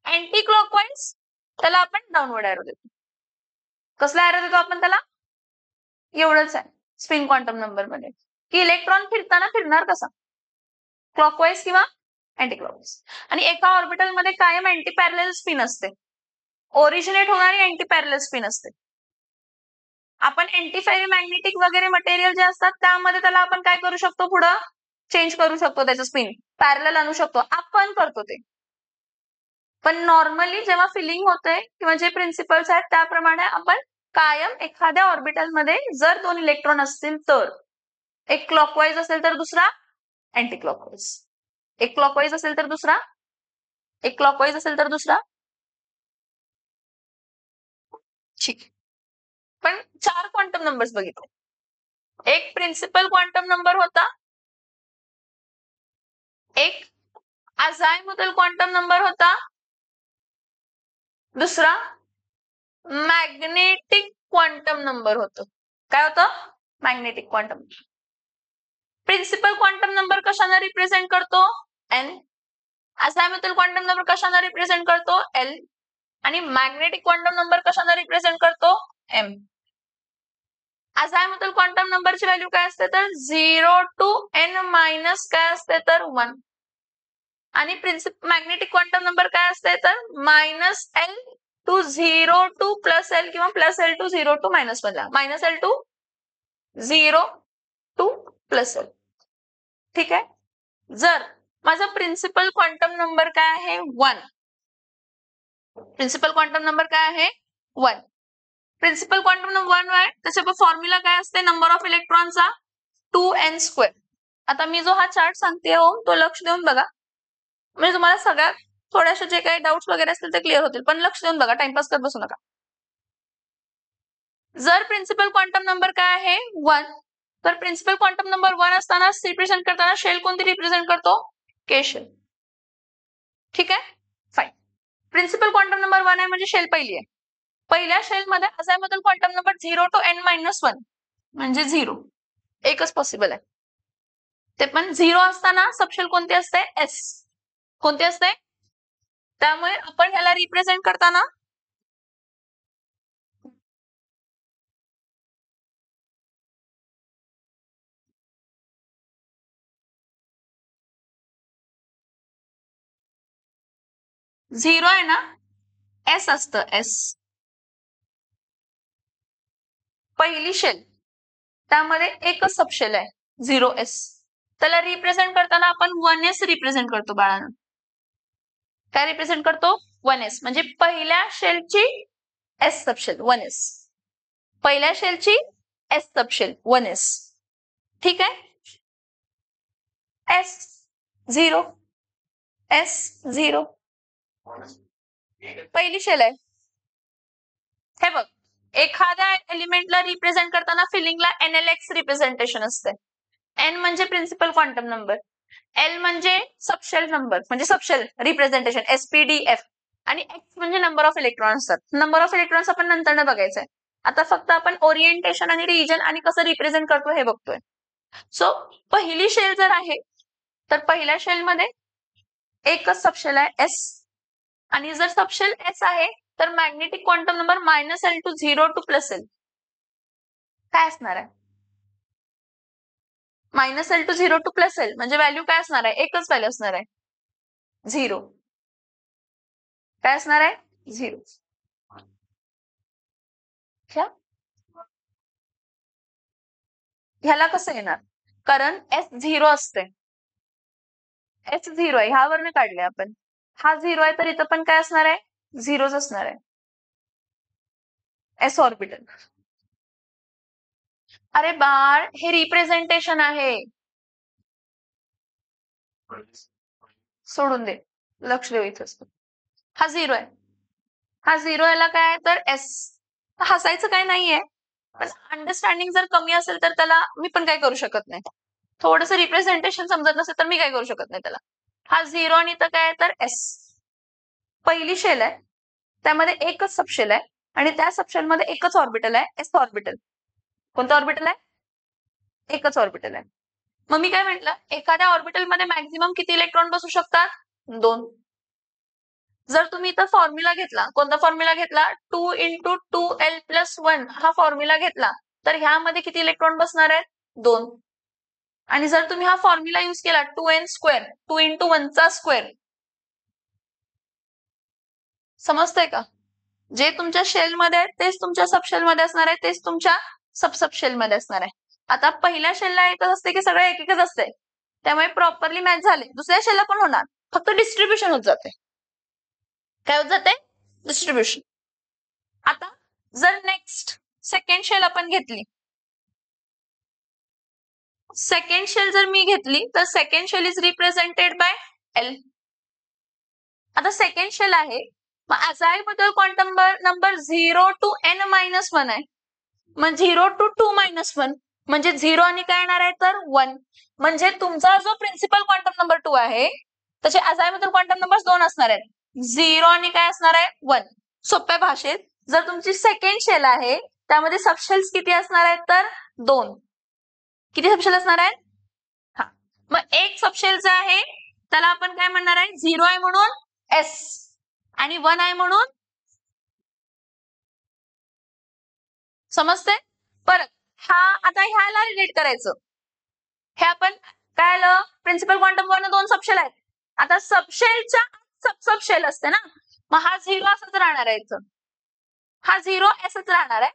अँटी क्लॉकवाईज त्याला आपण डाऊनवर्ड एरो देतो. कसला एरो देतो आपण त्याला? एवढंच आहे स्पिन क्वांटम नंबर मध्ये, की इलेक्ट्रॉन फिरताना फिरणार कसा? क्लॉकवाईज किंवा अँटी क्लॉकवाईज. आणि एका ऑर्बिटल मध्ये कायम अँटी पॅरलल स्पिन असते, ओरिजिनेट होणारी अँटी पॅरलल स्पिन असते. आपण अँटी फेरोमॅग्नेटिक वगैरे मटेरियल जे असतात त्यामध्ये त्याला आपण काय करू शकतो? पुढं चेंज करू शकतो त्याचं स्पिन. पॅरलल आणू शकतो, आपण करतो ते. पण नॉर्मली जेव्हा फिलिंग होते किंवा जे प्रिन्सिपल्स आहेत त्याप्रमाणे आपण कायम एखाद्या ऑर्बिटलमध्ये जर 2 इलेक्ट्रॉन असतील तर एक क्लॉकवाईज असेल तर दुसरा अँटी क्लॉकवाईज, एक क्लॉकवाईज असेल तर दुसरा, एक क्लॉकवाईज असेल तर दुसरा. ठीक. पण 4 क्वांटम नंबर्स बघितले. एक प्रिन्सिपल क्वांटम नंबर होता, एक अझाइमुथल क्वांटम नंबर होता, दुसरा मॅग्नेटिक क्वांटम नंबर होतं. काय होतं? Magnetic quantum. Principal quantum number कशाने रिप्रेझेंट करतो? एन. अझाइमुथल क्वांटम नंबर कशाने रिप्रेझेंट करतो? एल. आणि मॅग्नेटिक क्वांटम नंबर कशाने रिप्रेझेंट करतो? एम. अझाइमुथल क्वांटम नंबरची व्हॅल्यू काय असते तर 0 टू n मायनस काय असते तर 1. आणि मॅग्नेटिक क्वांटम नंबर काय असते तर -l टू 0 टू +l किंवा +l to 0 to -1. -l to 0 to +l. ठीक आहे. जर माझा प्रिन्सिपल क्वांटम नंबर काय आहे 1, प्रिन्सिपल क्वांटम नंबर काय आहे 1, प्रिन्सिपल क्वांटम नंबर 1 आहे, त्याचा फॉर्म्युला काय असते नंबर ऑफ इलेक्ट्रॉनचा 2n². आता मी जो हा चार्ट सांगते हो तो लक्ष देऊन बघा, म्हणजे तुम्हाला सगळ्यात थोड्याशा जे काही डाऊट्स वगैरे असतील ते क्लिअर होतील. पण लक्ष देऊन बघा, टाइमपास करत बसू नका. जर प्रिन्सिपल क्वांटम नंबर काय आहे 1, तर प्रिन्सिपल क्वांटम नंबर 1 असताना रिप्रेझेंट करताना शेल कोणती रिप्रेझेंट करतो? के शेल. ठीक आहे, फाईन. प्रिन्सिपल क्वांटम नंबर 1 आहे म्हणजे शेल पहिली आहे. पहिल्या शेल मध्ये अझाइमुथल क्वांटम नंबर 0 टू n - 1 म्हणजे 0. एकच पॉसिबल आहे. ते पण 0 असताना सबशेल कोणती असते? एस. कोणती असते? त्यामुळे आपण ह्याला रिप्रेझेंट करताना झिरो आहे ना, एस असतं, एस. पहिली शेल त्यामध्ये एकच सबशेल आहे 0s. त्याला रिप्रेझेंट करताना आपण 1s रिप्रेझेंट करतो बाळांनो. काय रिप्रेझेंट करतो? 1s. म्हणजे पहिल्या शेलची एस सबशेल 1s, पहिल्या शेलची एस सबशेल 1s. ठीक आहे. एस 0, एस 0 पहिली शेल आहे. हे बघ, एखाद्या एलिमेंटला रिप्रेझेंट करताना फिलिंगला NLX रिप्रेझेंटेशन असते. एन म्हणजे प्रिन्सिपल क्वांटम नंबर, एल म्हणजे सबशेल नंबर म्हणजे सबशेल रिप्रेझेंटेशन SPDF, आणि एक्स म्हणजे नंबर ऑफ इलेक्ट्रॉन असतात. नंबर ऑफ इलेक्ट्रॉन्स आपण नंतर बघायचंय. आता फक्त आपण ओरिएंटेशन आणि रिजन आणि कसं रिप्रेझेंट करतो हे बघतोय. सो पहिली शेल जर आहे तर पहिल्या शेलमध्ये एकच सबशेल आहे एस, आणि जर सबशेल एस आहे तर magnetic quantum number -l to 0 to +l काय असणार आहे? -l टू 0 टू +l म्हणजे व्हॅल्यू काय असणार आहे? एकच व्हॅल्यू असणार आहे 0. काय असणार आहे? 0. ह्याला कसं येणार? कारण एस 0 असते, एस 0 आहे, ह्यावरनं काढले आपण. हा 0 आहे तर इथं पण काय असणार आहे? 0च असणार आहे, एस ऑर्बिटल. अरे बाळ, हे रिप्रेझेंटेशन आहे, सोडून दे, लक्ष देऊ इथंच. हा 0 आहे, हा 0 याला काय आहे तर एस. हसायचं काय नाहीये, पण अंडरस्टँडिंग जर कमी असेल तर त्याला मी पण काय करू शकत नाही. थोडंसं रिप्रेझेंटेशन समजत नसेल तर मी काय करू शकत नाही त्याला. हा 0 आणि इथं काय आहे तर एस. पहिली शेल आहे, त्यामध्ये एकच सबशेल आहे आणि त्या सबशेल मध्ये एकच ऑर्बिटल आहे, एस ऑर्बिटल. कोणतं ऑर्बिटल आहे? एकच ऑर्बिटल आहे. मग मी काय म्हटलं, एखाद्या ऑर्बिटल मध्ये मॅक्झिमम किती इलेक्ट्रॉन बसू शकतात? 2. जर तुम्ही इथं फॉर्म्युला घेतला, कोणता फॉर्म्युला घेतला? 2 × 2l + 1 हा फॉर्म्युला घेतला तर ह्यामध्ये किती इलेक्ट्रॉन बसणार आहेत? 2. आणि जर तुम्ही हा फॉर्म्युला यूज केला 2n², 2 × 1² समजतंय का? जे तुमच्या शेल मध्ये आहे तेच तुमच्या सबशेल मध्ये असणार आहे, तेच तुमच्या सबशेल मध्ये असणार आहे. आता पहिल्या शेलला एकच असते की सगळं एक एकच असते? त्यामुळे प्रॉपरली मॅच झाले. दुसऱ्या शेलला पण होणार, फक्त डिस्ट्रीब्युशन होत जाते. काय होत जाते? डिस्ट्रीब्युशन. आता जर नेक्स्ट सेकंड शेल आपण घेतली, सेकंड शेल जर मी घेतली तर second shell is represented by l. आता सेकंड शेल आहे, मग अझाईमुथल क्वांटम नंबर 0 to n-1 आहे. मग 0 to 2-1 म्हणजे 0 आणि काय येणार आहे तर 1. म्हणजे तुमचा जो प्रिन्सिपल क्वांटम नंबर 2 आहे त्याचे अझाईमुथल क्वांटम नंबर 2 असणार आहेत, 0 आणि काय असणार आहे 1. सोप्या भाषेत जर तुमची सेकंड शेल आहे त्यामध्ये सबशेल्स किती असणार आहेत तर 2. किती सबशेल असणार आहेत? हा, मग एक सबशेल जे आहे त्याला आपण काय म्हणणार आहे, 0 आहे म्हणून एस आणि 1 आहे म्हणून. समजते? परत हा आता ह्याला रिलेट करायचं. हे आपण काय आलं, प्रिन्सिपल क्वांटम वरनं 2 सबशेल आहेत. आता सबशेलच्या सबशेल असते ना, मग हा 0 असंच राहणार आहे इथं, हा 0 असंच राहणार आहे.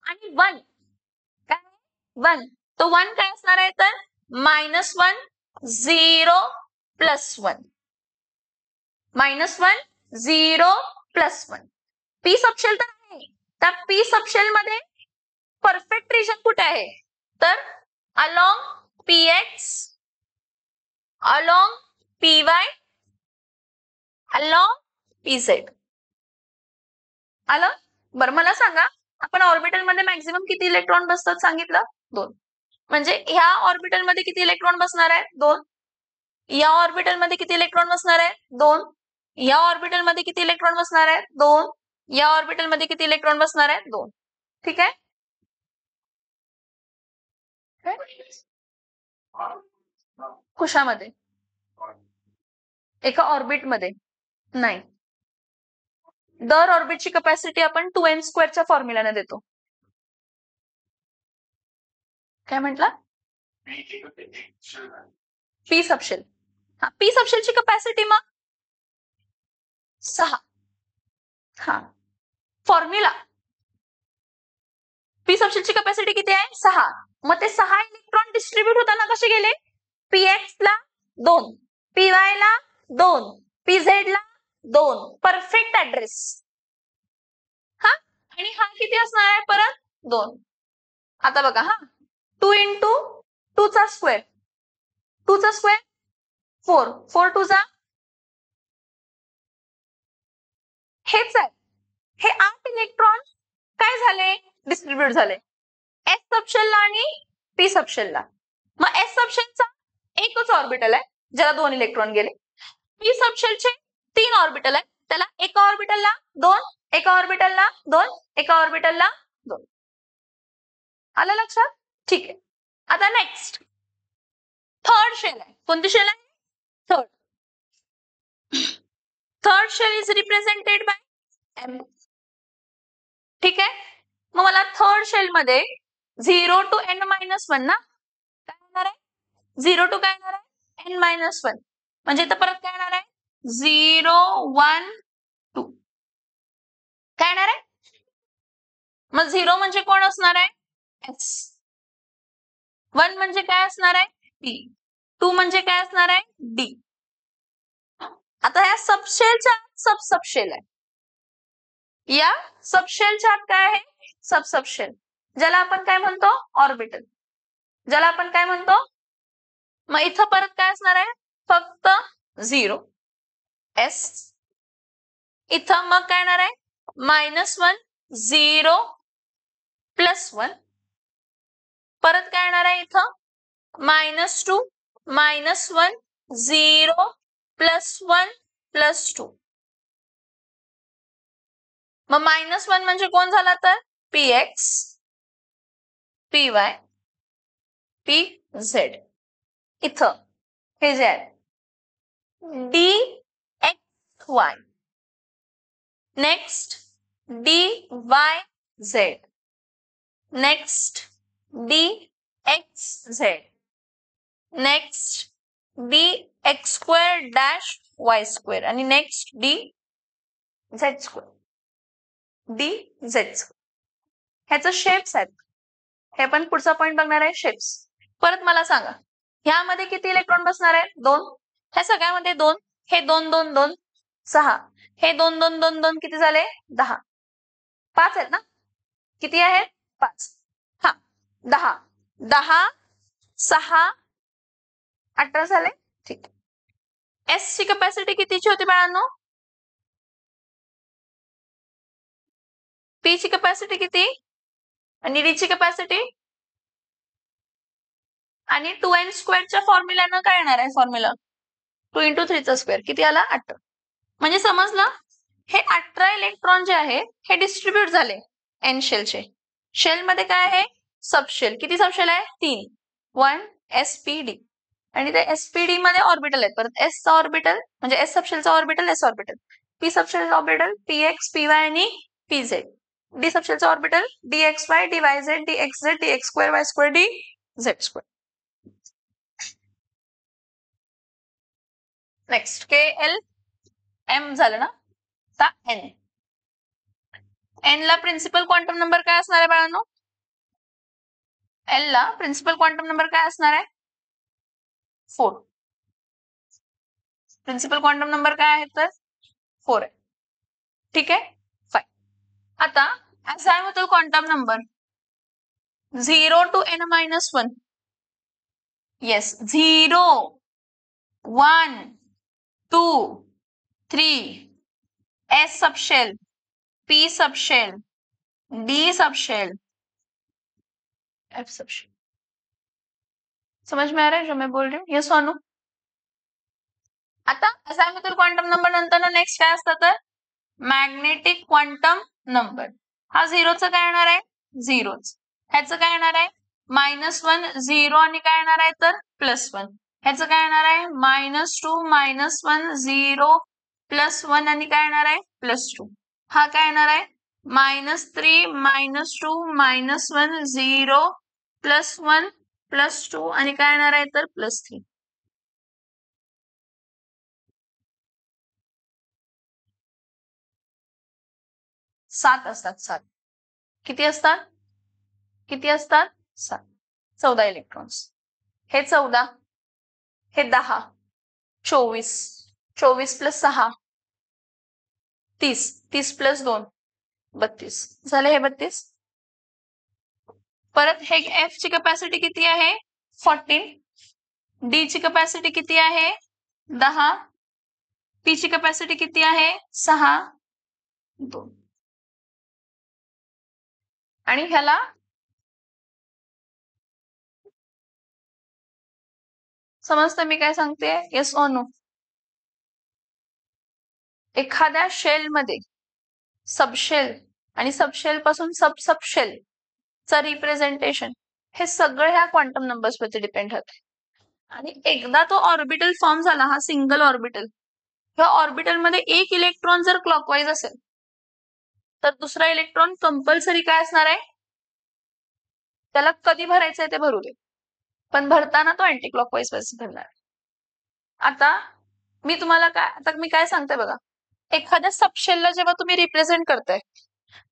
आणि 1 काय, 1 तो 1 काय असणार आहे तर -1 0 +1, -1 0 +1. पी सबशेल तर आहे, त्या पी सबशेल मध्ये परफेक्ट रिजन कुठे आहे तर along px, along py, along pz. आलं? बरं मला सांगा, आपण ऑर्बिटल मध्ये मॅक्झिमम किती इलेक्ट्रॉन बसतात सांगितलं? 2. म्हणजे ह्या ऑर्बिटल मध्ये किती इलेक्ट्रॉन बसणार आहे? 2. या ऑर्बिटल मध्ये किती इलेक्ट्रॉन बसणार आहे? 2. या ऑर्बिटल मध्ये किती इलेक्ट्रॉन बसणार आहे? 2. या ऑर्बिटल मध्ये किती इलेक्ट्रॉन बसणार आहे? 2. ठीक आहे? कशामध्ये? एका ऑर्बिट मध्ये नाही. दर ऑर्बिटची कपॅसिटी आपण 2n² च्या फॉर्म्युलाने देतो. काय म्हटलं? P subshell. हा, पी सबशेलची कपॅसिटी मग 6. हा, फॉर्म्युला पी सबशेलची कपॅसिटी किती आहे? 6. मग ते 6 इलेक्ट्रॉन डिस्ट्रीब्यूट होताना कसे गेले? px ला 2, py ला 2, pz ला 2. Perfect address. हा, आणि हा किती असणार आहे परत? 2. आता बघा हा, 2 × 2 चा स्क्वेअर, 2 चा स्क्वेअर 4, 4 2 जा, हेच आहे. हे 8 इलेक्ट्रॉन काय झाले? डिस्ट्रीब्यूट झाले एस सबशेलला आणि पी सबशेलला. मग एस सबशेलचा एकच ऑर्बिटल आहे ज्याला 2 इलेक्ट्रॉन गेले. पी सबशेलचे 3 ऑर्बिटल आहे, त्याला एका ऑर्बिटलला 2, एका ऑर्बिटलला 2, एका ऑर्बिटलला 2. आलं लक्षात? ठीक आहे. आता नेक्स्ट थर्ड शेल आहे. कोणती शेल आहे? Third. Third shell is represented by m. ठीक आहे, मग मला थर्ड शेल मध्ये 0 to n-1 ना, काय येणार आहे? 0 to काय येणार आहे? n-1. म्हणजे इथं परत काय येणार आहे? 0 1 2. काय येणार आहे? मग 0 म्हणजे कोण असणार आहे? एस. 1 म्हणजे काय असणार आहे? पी. 2 म्हणजे काय असणार आहे? डी. आता या सबशेलच्या सबशेल आहे, या सबशेलच्या काय आहे? सबशेल, ज्याला आपण काय म्हणतो? ऑर्बिटल, ज्याला आपण काय म्हणतो? मग इथं परत काय असणार आहे? फक्त 0 एस. इथं मग काय येणार आहे? -1 0 +1. परत काय येणार आहे इथं? -2 -1 0 +1 +2. मग -1 म्हणजे कोण झाला तर? px, py, pz. इथं हे जे आहे dxy, next dyz, next dxz, next dx² आणि नेक्स्ट dz², dz. ह्याचं शेप्स आहेत, हे पण पुढचा पॉइंट बघणार आहे शेप्स. परत मला सांगा, ह्यामध्ये किती इलेक्ट्रॉन बसणार आहेत? 2. ह्या सगळ्यामध्ये 2. हे 2 2 2 6. हे 2 2 2 2 किती झाले? 10. 5 आहेत ना? किती आहेत? 5. हा 10 10 6 18 झाले. ठीक. एस ची कॅपॅसिटी कितीची होती बाळांनो? पी ची कॅपॅसिटी किती आणि डी ची कॅपॅसिटी? आणि 2n स्क्वेअरच्या फॉर्म्युल्यानं काय येणार आहे? फॉर्म्युला 2 × 3 चा स्क्वेअर किती आला? 18. म्हणजे समजलं? हे 18 इलेक्ट्रॉन जे आहे हे डिस्ट्रीब्यूट झाले एन शेलचे. शेल मध्ये काय आहे? सबशेल. किती सबशेल आहे? 3. 1 sp_d आणि ते sp_d मध्ये ऑर्बिटल आहेत. परत s चा ऑर्बिटल म्हणजे s सबशेलचा ऑर्बिटल s ऑर्बिटल, p सबशेलचा ऑर्बिटल px py आणि pz, d सबशेलचा orbital dxy dyz dxz dx2 y2 dz2. Next KL M झालं ना? आता N. N ला प्रिन्सिपल क्वांटम नंबर काय असणार आहे बाळांनो? L ला प्रिन्सिपल क्वांटम नंबर काय असणार आहे? 4. प्रिन्सिपल क्वांटम नंबर काय आहे तर 4 आहे. ठीक आहे, फाईन. आता azimuthal quantum number 0 to n-1. Yes, 0 1 2 3 S subshell, P subshell, D subshell, F subshell. समझ में आ रहा है जो मैं बोल रही हूँ? ये सोनू. आता अझायमुथल क्वांटम नंबर नंतर नेक्स्ट काय असतं तर मॅग्नेटिक क्वांटम नंबर. हा 0चं काय येणार आहे? 0च. ह्याचं काय येणार आहे? -1 0 आणि काय येणार आहे तर +1. ह्याचं काय येणार आहे? -2 -1 0 +1 आणि काय येणार आहे? +2. हा काय येणार आहे? -3 -2 -1 0 +1 +2 आणि काय येणार आहे तर +3. सात असतात. 7 किती असतात? किती असतात? 7. 14 इलेक्ट्रॉन्स. हे 14, हे 10, 24 24 + 6 30 30 + 2 32 झाले. हे 32. परत हे F ची कॅपॅसिटी किती आहे? 14. D ची कॅपॅसिटी किती आहे? 10. P ची कॅपॅसिटी किती आहे? 6 2. आणि ह्याला समजतं मी काय सांगते? Yes or no? एखाद्या शेल मध्ये सबशेल आणि सबशेल पासून सबशेल चा रिप्रेझेंटेशन हे सगळं ह्या क्वांटम नंबर्स वरती डिपेंड राहते. आणि एकदा तो ऑर्बिटल फॉर्म झाला, हा सिंगल ऑर्बिटल, ह्या ऑर्बिटल मध्ये एक इलेक्ट्रॉन जर क्लॉकवाईज असेल तर दुसरा इलेक्ट्रॉन कंपल्सरी काय असणार आहे? त्याला कधी भरायचंय ते भरू दे, पण भरताना तो अँटी क्लॉकवाईज भरणार. आता मी काय सांगते बघा, एखाद्या सबशेलला जेव्हा तुम्ही रिप्रेझेंट करताय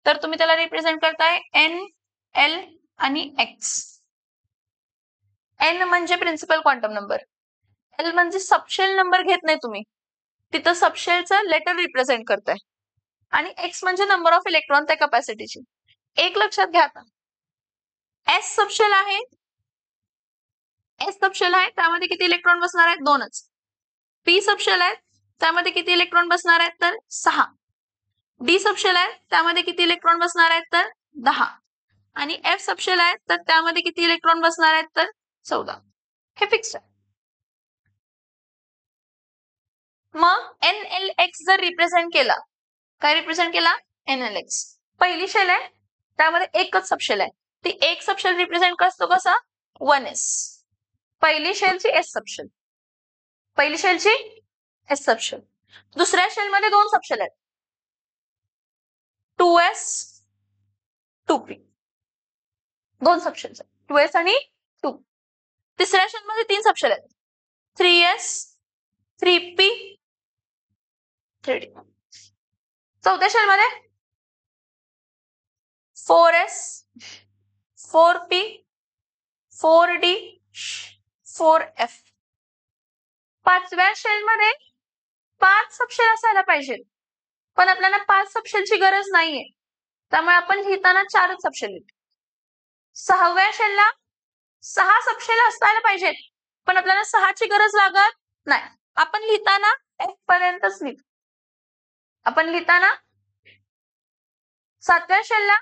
तर तुम्ही त्याला रिप्रेझेंट करताय N L आणि X. N म्हणजे प्रिन्सिपल क्वांटम नंबर, L म्हणजे सबशेल नंबर घेत नाही तुम्ही, तिथं सबशेलचं लेटर रिप्रेझेंट करताय, आणि X म्हणजे नंबर ऑफ इलेक्ट्रॉन त्या कॅपॅसिटीची. एक लक्षात घ्या, आता S सबशेल आहे, त्यामध्ये किती इलेक्ट्रॉन बसणार आहेत? 2च. P सबशेल आहे, त्यामध्ये किती इलेक्ट्रॉन बसणार आहेत तर 6. D सबशेल आहे, त्यामध्ये किती इलेक्ट्रॉन बसणार आहेत तर 10. आणि F सबशेल आहे, तर त्यामध्ये किती इलेक्ट्रॉन बसणार आहेत तर 14. हे फिक्स आहे. मग NLX जर रिप्रेझेंट केला, काय रिप्रेझेंट केला? NLX. पहिली शेल आहे, त्यामध्ये एकच सबशेल आहे, ती एक सबशेल रिप्रेझेंट करतो कसा? 1s. पहिली शेलची S सबशेल, पहिली शेलची S सबशेल. दुसऱ्या शेल मध्ये 2 सबशेल आहेत, 2s 2p. 2 सबशेल, 2s आणि 2. तिसऱ्या शेल मध्ये 3 सबशेल आहेत, 3s 3p 3d. चौथ्या शेल मध्ये 4s 4p 4d 4f. पाचव्या शेलमध्ये 5 सबशेल असायला पाहिजे, पण आपल्याला 5 सबशेलची गरज नाहीये, त्यामुळे आपण लिहिताना 4च सबशेल लिहितो. 6व्या शेलला 6 सबशेल असायला पाहिजेत, पण आपल्याला 6ची गरज लागत नाही. आपण लिहिताना f पर्यंतच लिहितो. आपण लिहिताना 7व्या शेलला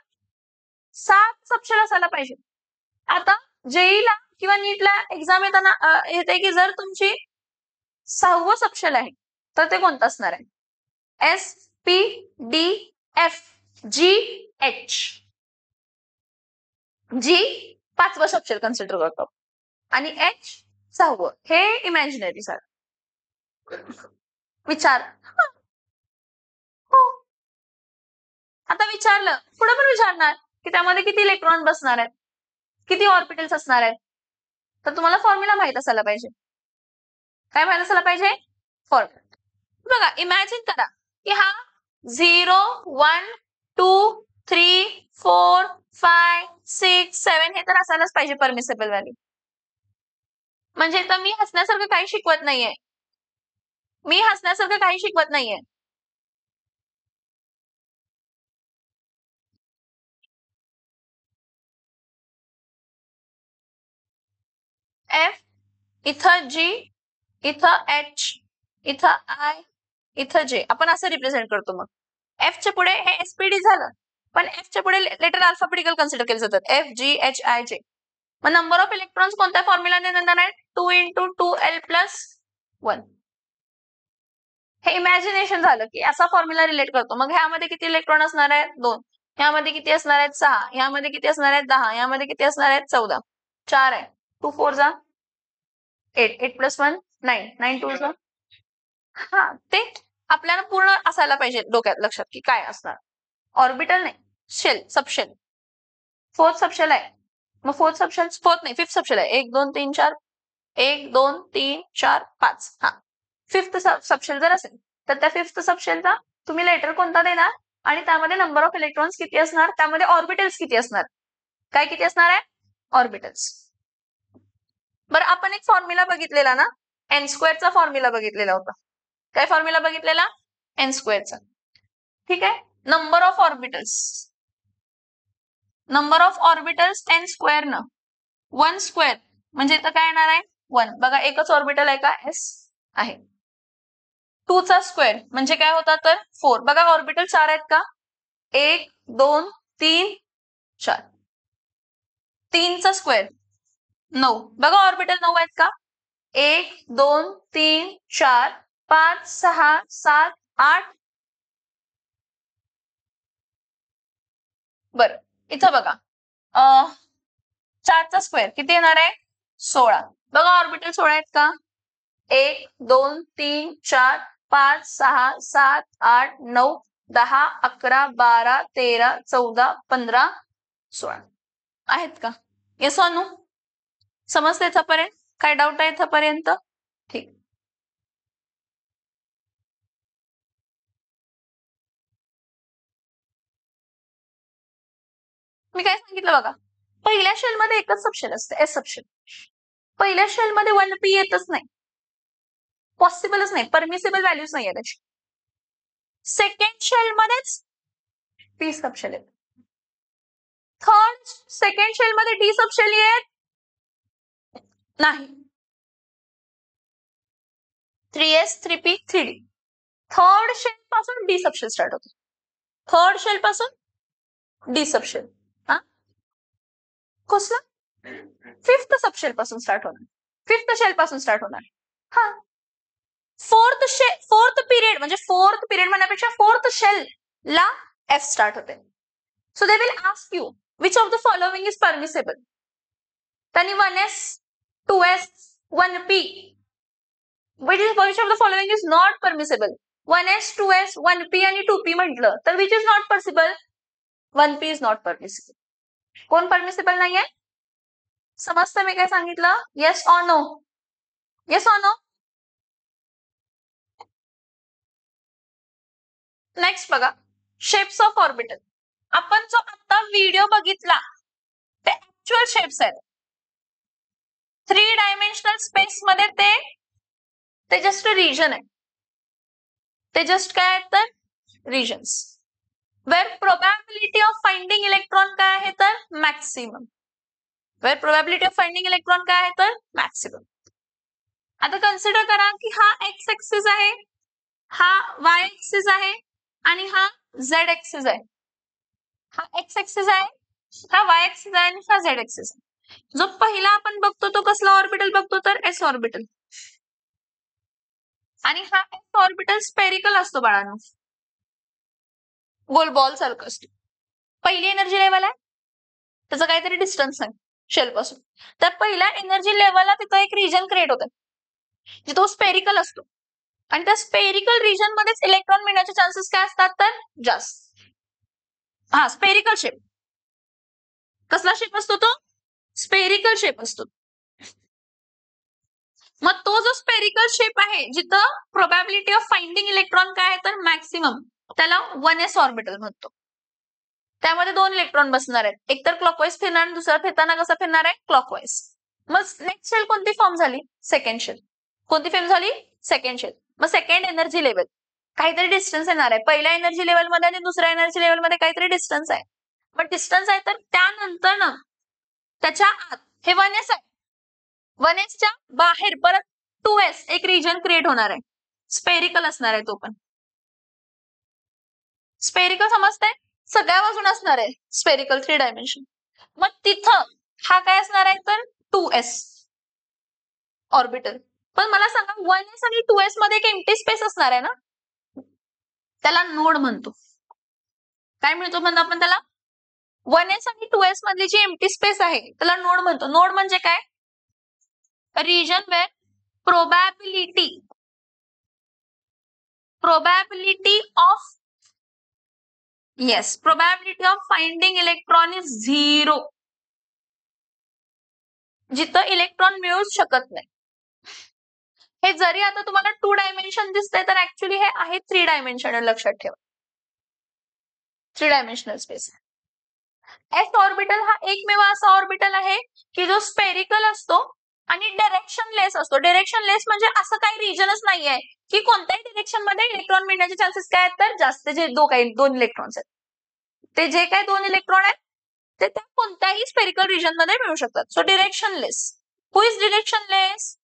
7 सबशेल असायला पाहिजे. आता जेईला किंवा नीटला एक्झाम येताना येते की जर तुमची 6वं सबशेल आहे तर ते कोणतं असणार आहे? S P D F G H. G 5वं सबशेल कन्सिडर करतो आणि H 6वं. हे इमॅजिनरी सर विचार. हो, आता विचारलं पुढे पण विचारणार की त्यामध्ये किती इलेक्ट्रॉन बसणार आहेत, किती ऑर्बिटल्स असणार आहेत, तर तुम्हाला फॉर्म्युला माहित असायला पाहिजे. काय माहित असायला पाहिजे? फॉर्म्युला. बघा इमॅजिन करा की हा 0 1 2 3 4 5 6 7 हे तर असायलाच पाहिजे परमिसेबल व्हॅल्यू. म्हणजे तर मी हसण्यासारखं काही शिकवत नाहीये, मी हसण्यासारखं काही शिकवत नाहीये. F इथं G इथं H इथं I इथं J आपण असं रिप्रेझेंट करतो. मग F च्या पुढे हे SPD झालं, पण F च्या पुढे लेटर अल्फाबेटिकल कन्सिडर केले जातात F G H I J. मग नंबर ऑफ इलेक्ट्रॉन्स कोणत्या फॉर्म्युलाने देणार आहेत? 2 × 2l + 1. हे इमॅजिनेशन झालं की असा फॉर्म्युला रिलेट करतो. मग ह्यामध्ये किती इलेक्ट्रॉन असणार आहेत? 2. ह्यामध्ये किती असणार आहेत? 6. ह्यामध्ये किती असणार आहेत? 10. ह्यामध्ये किती असणार आहेत? 14. 4 आहे. 2 4 जा 8. 8 + 1 9. 9 2 जा. हा, ते आपल्याला पूर्ण असायला पाहिजे डोक्यात लक्षात की काय असणार. ऑर्बिटल नाही, शेल सबशेल. 4th सबशेल आहे. मग 4th सबशेल 4th नाही 5th सबशेल आहे. 1 2 3 4 1 2 3 4 5. हा, 5th सबशेल जर असेल तर त्या 5th सबशेलचा तुम्ही लेटर कोणता देणार आणि त्यामध्ये नंबर ऑफ इलेक्ट्रॉन्स किती असणार, त्यामध्ये ऑर्बिटल्स किती असणार. काय किती असणार आहे? ऑर्बिटल्स. बरं आपण एक फॉर्म्युला बघितलेला ना, n² चा फॉर्म्युला बघितलेला होता. काय फॉर्म्युला बघितलेला? n² चा. ठीक आहे. नंबर ऑफ ऑर्बिटल्स n² न 1² म्हणजे इथं काय येणार आहे? 1. बघा एकच ऑर्बिटल आहे का? S आहे. 2 चा स्क्वेअर म्हणजे काय होता तर 4. बघा ऑर्बिटल 4 आहेत का? 1 2 3 4. 3 चा स्क्वेअर 9. बघा ऑर्बिटल 9 आहेत का? 1 2 3 4 5 6 7 8. बरं इथं बघा 4 चा स्क्वेअर किती येणार आहे? 16. बघा ऑर्बिटल 16 आहेत का? 1 2 3 4 5 6 7 8 9 10 11 12 13 14 15 16 आहेत का? Yes or no? समजते इथपर्यंत? काय डाऊट आहे इथपर्यंत? ठीक. मी काय सांगितलं बघा, पहिल्या शेल मध्ये एकच सबशेल असते, एस सबशेल. पहिल्या शेल मध्ये 1p येतच नाही, पॉसिबलच नाही, परमिसेबल व्हॅल्यूज नाही आहे त्याची. सेकंड शेल मध्येच p सबशेल येत. सेकंड शेल मध्ये d सबशेल येत नाही. 3s 3p 3d. Third shell पासून d सबशेल स्टार्ट होतो. थर्ड शेल पासून d सबशेल. हा कसला? 5th सबशेल पासून स्टार्ट होणार, 5th शेल पासून स्टार्ट होणार. हा, फोर्थ पिरियड म्हणजे फोर्थ पिरियड म्हणण्यापेक्षा फोर्थ शेल ला f स्टार्ट होते. So they will ask you which of the following is permissible. त्यांनी 1s 2s 1p which of the following is not permissible. 1s 2s 1p आणि 2p म्हटलं तर which is not possible. 1p is not permissible. कोण permissible नाहीये? समजतं मी काय सांगितलं? Yes or no? Yes or no? Next बघा, शेप्स ऑफ ऑर्बिटल. आपण जो आता व्हिडिओ बघितला ते ऍक्च्युअल शेप्स आहेत. 3 डायमेन्शनल स्पेस मध्ये ते जस्ट रिजन आहे. ते जस्ट काय आहेत तर regions. Where probability of finding electron काय आहे तर maximum. Where probability of finding electron काय आहे तर मॅक्सिमम. आता कन्सिडर करा की हा एक्स एक्सिस आहे, हा वाय एक्सिस आहे आणि हा झेड एक्सिस आहे. हा एक्स एक्सिस आहे, हा वाय एक्सिस आहे आणि हा झेड एक्सिस आहे. जो पहिला आपण बघतो तो कसला ऑर्बिटल बघतो तर एस ऑर्बिटल. आणि हा एस ऑर्बिटल स्पेरिकल असतो बाळांनो, गोल बॉल सारखं असतो. पहिली एनर्जी लेवल आहे, त्याचा काहीतरी डिस्टन्स आहे शेल पासून. तर पहिल्या एनर्जी लेवलला तिथं एक रिजन क्रिएट होतं जिथं तो स्पेरिकल असतो आणि त्या स्पेरिकल रिजन मध्येच इलेक्ट्रॉन मिळण्याचे चान्सेस काय असतात तर जास्त. हा स्पेरिकल शेप. कसला शेप असतो तो स्पेरिकल शेप असतो. मग तो जो स्पेरिकल शेप आहे जिथं प्रोबॅबिलिटी ऑफ फाइंडिंग इलेक्ट्रॉन काय आहे तर मॅक्सिमम, त्याला 1s ऑर्बिटल म्हणतो. त्यामध्ये 2 इलेक्ट्रॉन बसणार आहेत, एक तर क्लॉकवाईज फिरणार आणि दुसरा फिरताना कसा फिरणार आहे क्लॉकवाईज. मग नेक्स्ट शेल कोणती फॉर्म झाली सेकंड शेल. कोणती फॉर्म झाली सेकंड शेल. मग सेकंड एनर्जी लेवल काहीतरी डिस्टन्स येणार आहे, पहिल्या एनर्जी लेवल मध्ये आणि दुसऱ्या एनर्जी लेवल मध्ये काहीतरी डिस्टन्स आहे. मग डिस्टन्स आहे तर त्यानंतर ना त्याच्या आत हे 1s आहे, 1s च्या बाहेर परत 2s एक रिजन क्रिएट होणार आहे, स्पेरिकल असणार आहे तो पण. स्पेरिकल समजतंय, सगळ्या बाजून असणार आहे स्पेरिकल 3 डायमेन्शन. मग तिथं हा काय असणार आहे तर 2s ऑर्बिटल. पण मला सांगा 1s आणि 2s मध्ये एक एम्प्टी स्पेस असणार आहे ना, त्याला नोड म्हणतो. काय म्हणतो म्हणतो आपण त्याला 1s आणि 2s मधली जी एम्प्टी स्पेस आहे त्याला नोड म्हणतो. नोड म्हणजे काय region where probability of probability of finding electron is 0, जिथं इलेक्ट्रॉन मिळूच शकत नाही. हे जरी आता तुम्हाला 2 डायमेन्शन दिसतंय तर ऍक्च्युली हे आहे 3 डायमेन्शनल, लक्षात ठेवा 3 डायमेन्शनल स्पेस. एस ऑर्बिटल हा एकमेव असा ऑर्बिटल आहे की जो स्पेरिकल असतो आणि डायरेक्शनलेस असतो. डायरेक्शनलेस म्हणजे असं काही रिजनच नाहीये की कोणत्याही डायरेक्शन मध्ये इलेक्ट्रॉन मिळण्याचे चान्सेस काय आहेत तर जास्त. जे 2 इलेक्ट्रॉन्स आहेत ते जे काही 2 इलेक्ट्रॉन आहेत ते त्या कोणत्याही स्पेरिकल रिजन मध्ये मिळू शकतात. So directionless. Who is directionless?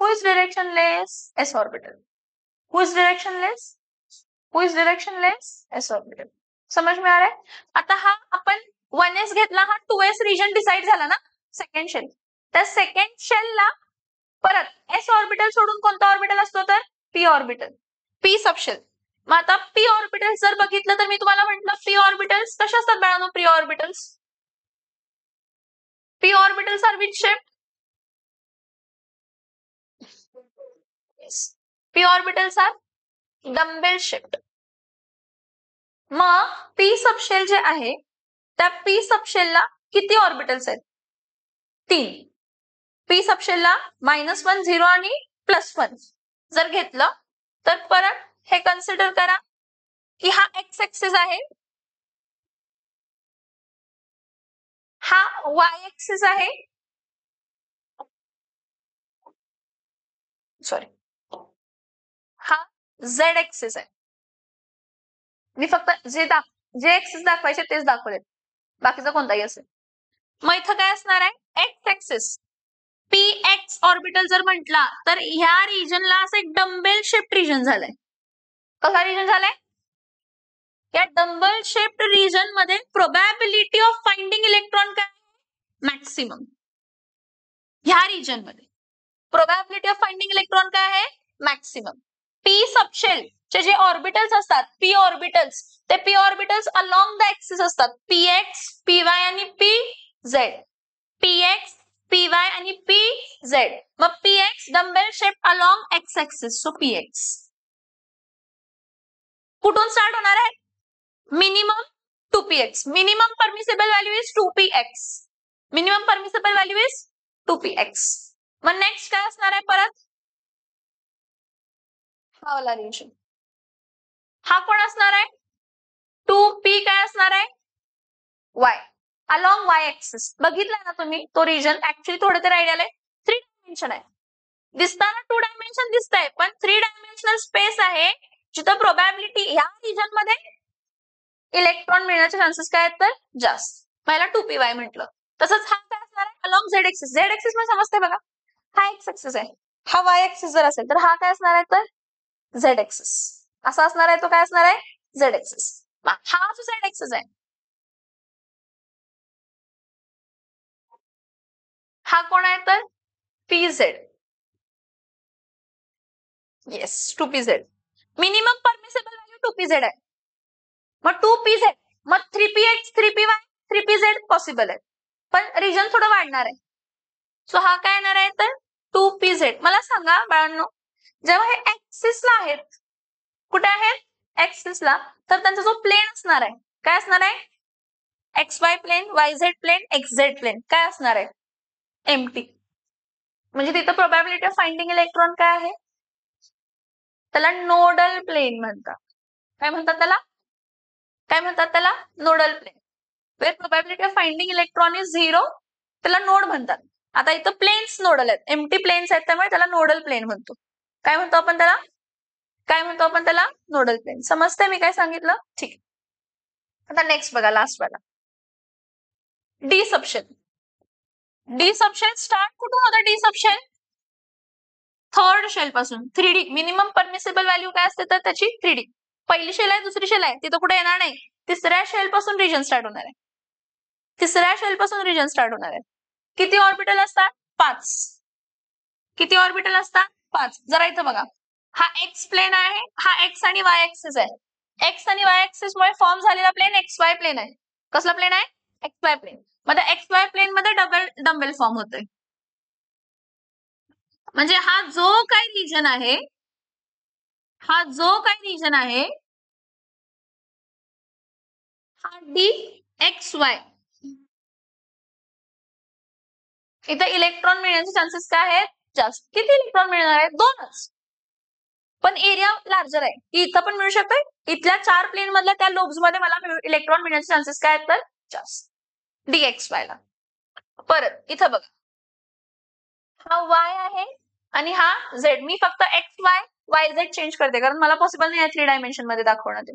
Who is directionless? S orbital. Who is directionless? Who is directionless? S orbital. समझ में आ रहा है? आता हा आपण 1s घेतला, हा 2s रिजन डिसाइड झाला ना सेकंड शेल. त्या सेकंड शेलला परत एस ऑर्बिटल सोडून कोणता ऑर्बिटल असतो तर पी ऑर्बिटल, पी सबशेल. मग आता पी ऑर्बिटल्स जर बघितलं तर मी तुम्हाला म्हटलं पी ऑर्बिटल्स कशा असतात बाळांनो. P orbitals, p orbitals are which shape? P orbitals are dumbbell shaped. मग पी सबशेल जे आहे त्या पी सबशेलला किती ऑर्बिटल्स आहेत? 3. पी सबशेलला -1 0 आणि +1 जर घेतलं तर परत हे कन्सिडर करा की हा एक्स एक्सिस आहे, हा वाय एक्सिस आहे, सॉरी हा झेड एक्सिस आहे. मी फक्त जे एक्सिस दाखवायचे तेच दाखवलेत, बाकीचा कोणताही असेल. मग इथं काय असणार आहे x axis. P x orbital जर म्हटला तर ह्या रिजनला असं एक डम्बेल शेप्ड रिजन झालंय. कसा रिजन झालाय? या डम्बल शेप्ड रिजन मध्ये प्रोबॅबिलिटी ऑफ फाइंडिंग इलेक्ट्रॉन काय मॅक्सिमम. ह्या रिजन मध्ये प्रोबॅबिलिटी ऑफ फाइंडिंग इलेक्ट्रॉन काय आहे मॅक्सिमम. पी सबशेल चे जे ऑर्बिटल्स असतात पी ऑर्बिटल्स, ते P orbitals along the axis असतात. पी एक्स, पी वाय आणि P Z. P x, P Y आणि पी झेड. मग P x dumbbell shape along x axis, so P x. कुठून start होणार आहे minimum 2px. Minimum permissible value is 2px. Minimum permissible value is 2px. मग next काय असणार आहे परत हा वाला रिलेशन. हा कोण असणार आहे 2p काय असणार आहे y. अलॉंग वाय ऍक्सिस बघितला ना तुम्ही तो रिजन ऍक्च्युली थोडे तरी आयडिया आले 3 डायमेन्शन आहे दिसताना 2 डायमेन्शन दिसतंय पण 3 डायमेन्शनल स्पेस आहे जिथं प्रोबॅबिलिटी ह्या रिजन मध्ये इलेक्ट्रॉन मिळण्याचे चान्सेस काय आहेत तर जास्त मला 2py म्हटलं तसंच हा काय असणार आहे अलॉंग झेड एक्सिस मध्ये समजते बघा हा एक्स ऍक्सिस आहे हा वाय ऍक्सिस जर असेल तर हा काय असणार आहे तर झेड ऍक्सिस असा असणार आहे तो काय असणार आहे झेड ऍक्सिस हा जो झेड ऍक्सिस आहे हा कोण आहे तर p z yes 2pz minimum permissible value 2pz आहे मग 2pz मग 3px 3py 3pz पॉसिबल आहे पण रिजन थोडं वाढणार आहे सो हा काय येणार आहे तर 2pz मला सांगा बाळांनो जेव्हा हे ऍक्सिसला आहेत कुठे आहेत ऍक्सिसला तर त्यांचा जो प्लेन असणार आहे काय असणार आहे XY plane YZ plane XZ plane काय असणार आहे एम्प्टी म्हणजे तिथं प्रोबॅबिलिटी ऑफ फाइंडिंग इलेक्ट्रॉन काय आहे त्याला नोडल प्लेन म्हणतात काय म्हणतात त्याला काय म्हणतात त्याला nodal plane where probability of finding electron is 0 त्याला नोड म्हणतात आता इथं प्लेन्स नोडल आहेत एम्प्टी प्लेन्स आहेत त्यामुळे त्याला नोडल प्लेन म्हणतो काय म्हणतो आपण त्याला काय म्हणतो आपण त्याला नोडल प्लेन समजतंय मी काय सांगितलं ठीक आता नेक्स्ट बघा लास्ट वाला डी सबशेल स्टार्ट कुठून होतं डी सबशेल थर्ड शेल पासून 3D मिनिमम परमिसेबल व्हॅल्यू काय असते तर त्याची 3D पहिली शेल आहे दुसरी शेल आहे तिथं कुठे येणार नाही तिसऱ्या शेल पासून रिजन स्टार्ट होणार आहे तिसऱ्या शेल पासून रिजन स्टार्ट होणार आहे किती ऑर्बिटल असतात 5 किती ऑर्बिटल असतात 5 जरा इथं बघा हा एक्स प्लेन आहे हा एक्स आणि वाय ऍक्सिस आहे एक्स आणि वाय ऍक्सिस मुळे फॉर्म झालेला प्लेन XY प्लेन आहे कसला प्लेन आहे XY प्लेन मग XY प्लेन मध्ये डबल डंबेल फॉर्म होतोय म्हणजे हा जो काही रिजन आहे हा जो काही रिजन आहे हा DXY इथे इलेक्ट्रॉन मिळण्याचे चान्सेस काय आहेत जास्त किती इलेक्ट्रॉन मिळणार आहेत 2च पण एरिया लार्जर आहे इथं पण मिळू शकतोय इथल्या 4 प्लेन मधल्या त्या लोब्स मध्ये मला इलेक्ट्रॉन मिळण्याचे चान्सेस काय आहेत तर जास्त DXY ला परत इथं बघा हा Y आहे आणि हा Z मी फक्त XY YZ चेंज करते कारण मला पॉसिबल नाही आहे 3 डायमेन्शन मध्ये दाखवणं ते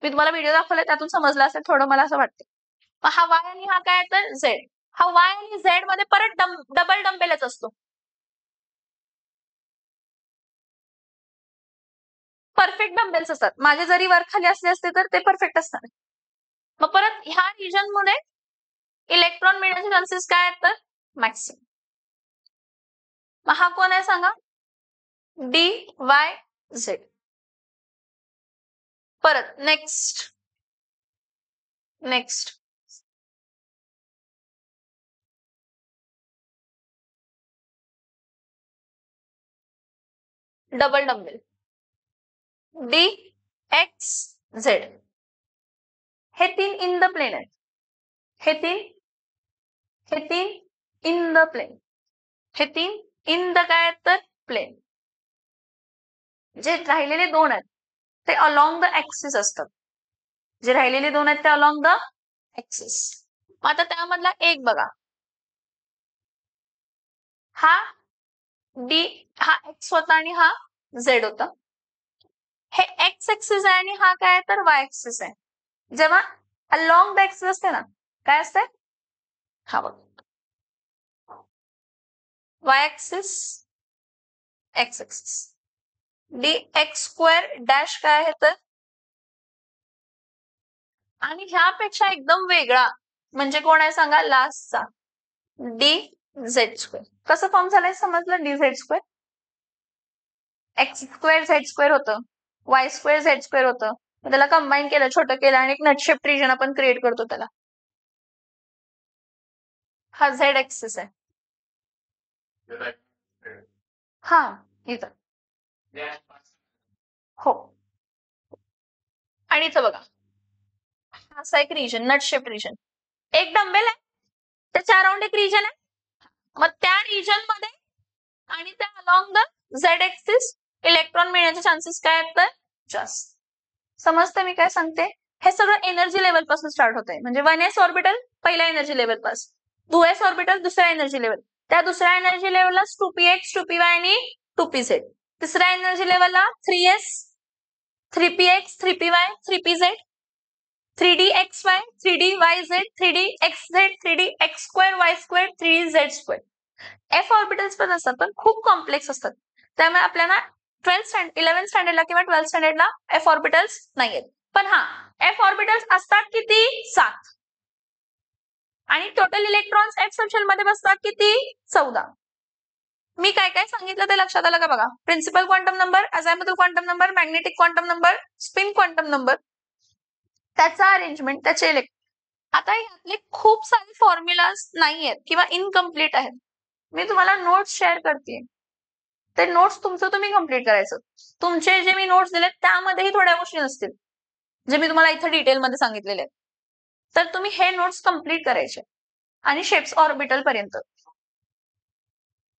मी तुम्हाला व्हिडिओ दाखवलाय त्यातून समजलं असेल थोडं मला असं वाटतं हा Y आणि हा काय तर Z हा Y आणि Z मध्ये परत डबल डंबेलच असतो परफेक्ट डंबेल्स असतात माझे जरी वर खाली असले असते तर ते परफेक्ट असतात मग परत ह्या रिजन मध्ये इलेक्ट्रॉन मिळण्याचे चान्सेस काय आहेत तर मॅक्सिमम मग हा कोण आहे सांगा DYZ परत नेक्स्ट डबल डंबेल DXZ हे 3 इन द प्लेन आहेत हे 3 इन द प्लेन हे 3 इन द काय आहेत तर प्लेन जे राहिलेले 2 आहेत ते अलॉंग द ऍक्सिस असतात जे राहिलेले 2 आहेत ते अलॉंग द ऍक्सिस आता त्यामधला एक बघा हा डी हा एक्स होता आणि हा झेड होता हे एक्स ऍक्सिस आहे आणि हा काय तर वाय ऍक्सिस आहे जेव्हा अलॉंग द ऍक्सिस असते ना काय असते हा बघ Y axis x axis D x square dash काय आहे तर आणि ह्यापेक्षा एकदम वेगळा म्हणजे कोण आहे सांगा लास्टचा डी झेड स्क्वेअर कसं फॉर्म झालंय समजलं D Z square x square Z square होतं वाय स्क्वेअर झेड स्क्वेअर होतं त्याला कंबाईन केलं छोटं केलं आणि एक नटशेप रिजन आपण क्रिएट करतो त्याला हा झेड ऍक्सिस आहे हा इथं हो आणि इथं बघा असा एक रिजन नटशेप रिजन एक डंबेल आहे त्याच्या अराउंड एक रिजन आहे मग त्या रिजन मध्ये आणि त्या along the Z axis electron मिळण्याचे चान्सेस काय आहेत तर जास्त समजते मी काय सांगते हे सगळं एनर्जी लेवल पासून स्टार्ट होत आहे. म्हणजे 1s ऑर्बिटल पहिल्या एनर्जी लेवल पासून, 2s ऑर्बिटल दुसऱ्या एनर्जी लेवल, त्या दुसऱ्या एनर्जी लेवलला 2px 2py आणि 2pz, तिसऱ्या एनर्जी लेवलला 3s 3px 3py 3pz, 3dxy 3dyz 3dxz 3dx2y2 3dz2. f orbitals पण असतात पण खूप कॉम्प्लेक्स असतात, त्यामुळे आपल्याला 11th स्टँडर्डला किंवा 12th स्टँडर्डला f ऑर्बिटल्स नाहीयेत. पण हा f ऑर्बिटल्स असतात किती? 7. आणि टोटल इलेक्ट्रॉन्स f सबशेल मध्ये बसतात किती? 14. मी काय काय सांगितलं ते लक्षात आलं का बघा? Principal quantum number, azimuthal quantum number, magnetic quantum number, spin quantum number, त्याचा अरेंजमेंट, त्याचे आता यातले खूप सारे फॉर्म्युलाज नाहीयेत किंवा इनकम्प्लीट आहेत. मी तुम्हाला नोट्स शेअर करते, ते नोट्स तुमचं तुम्ही कम्प्लीट करायचं. तुमचे जे मी नोट्स दिलेत त्यामध्येही थोड्या गोष्टी नसतील जे मी तुम्हाला इथे डिटेलमध्ये सांगितलेले आहेत, तर तुम्ही हे नोट्स कम्प्लीट करायचे आणि शेप्स ऑर्बिटल पर्यंत.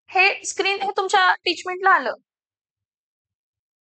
हे स्क्रीन हे तुमच्या टीचमेंटला आलं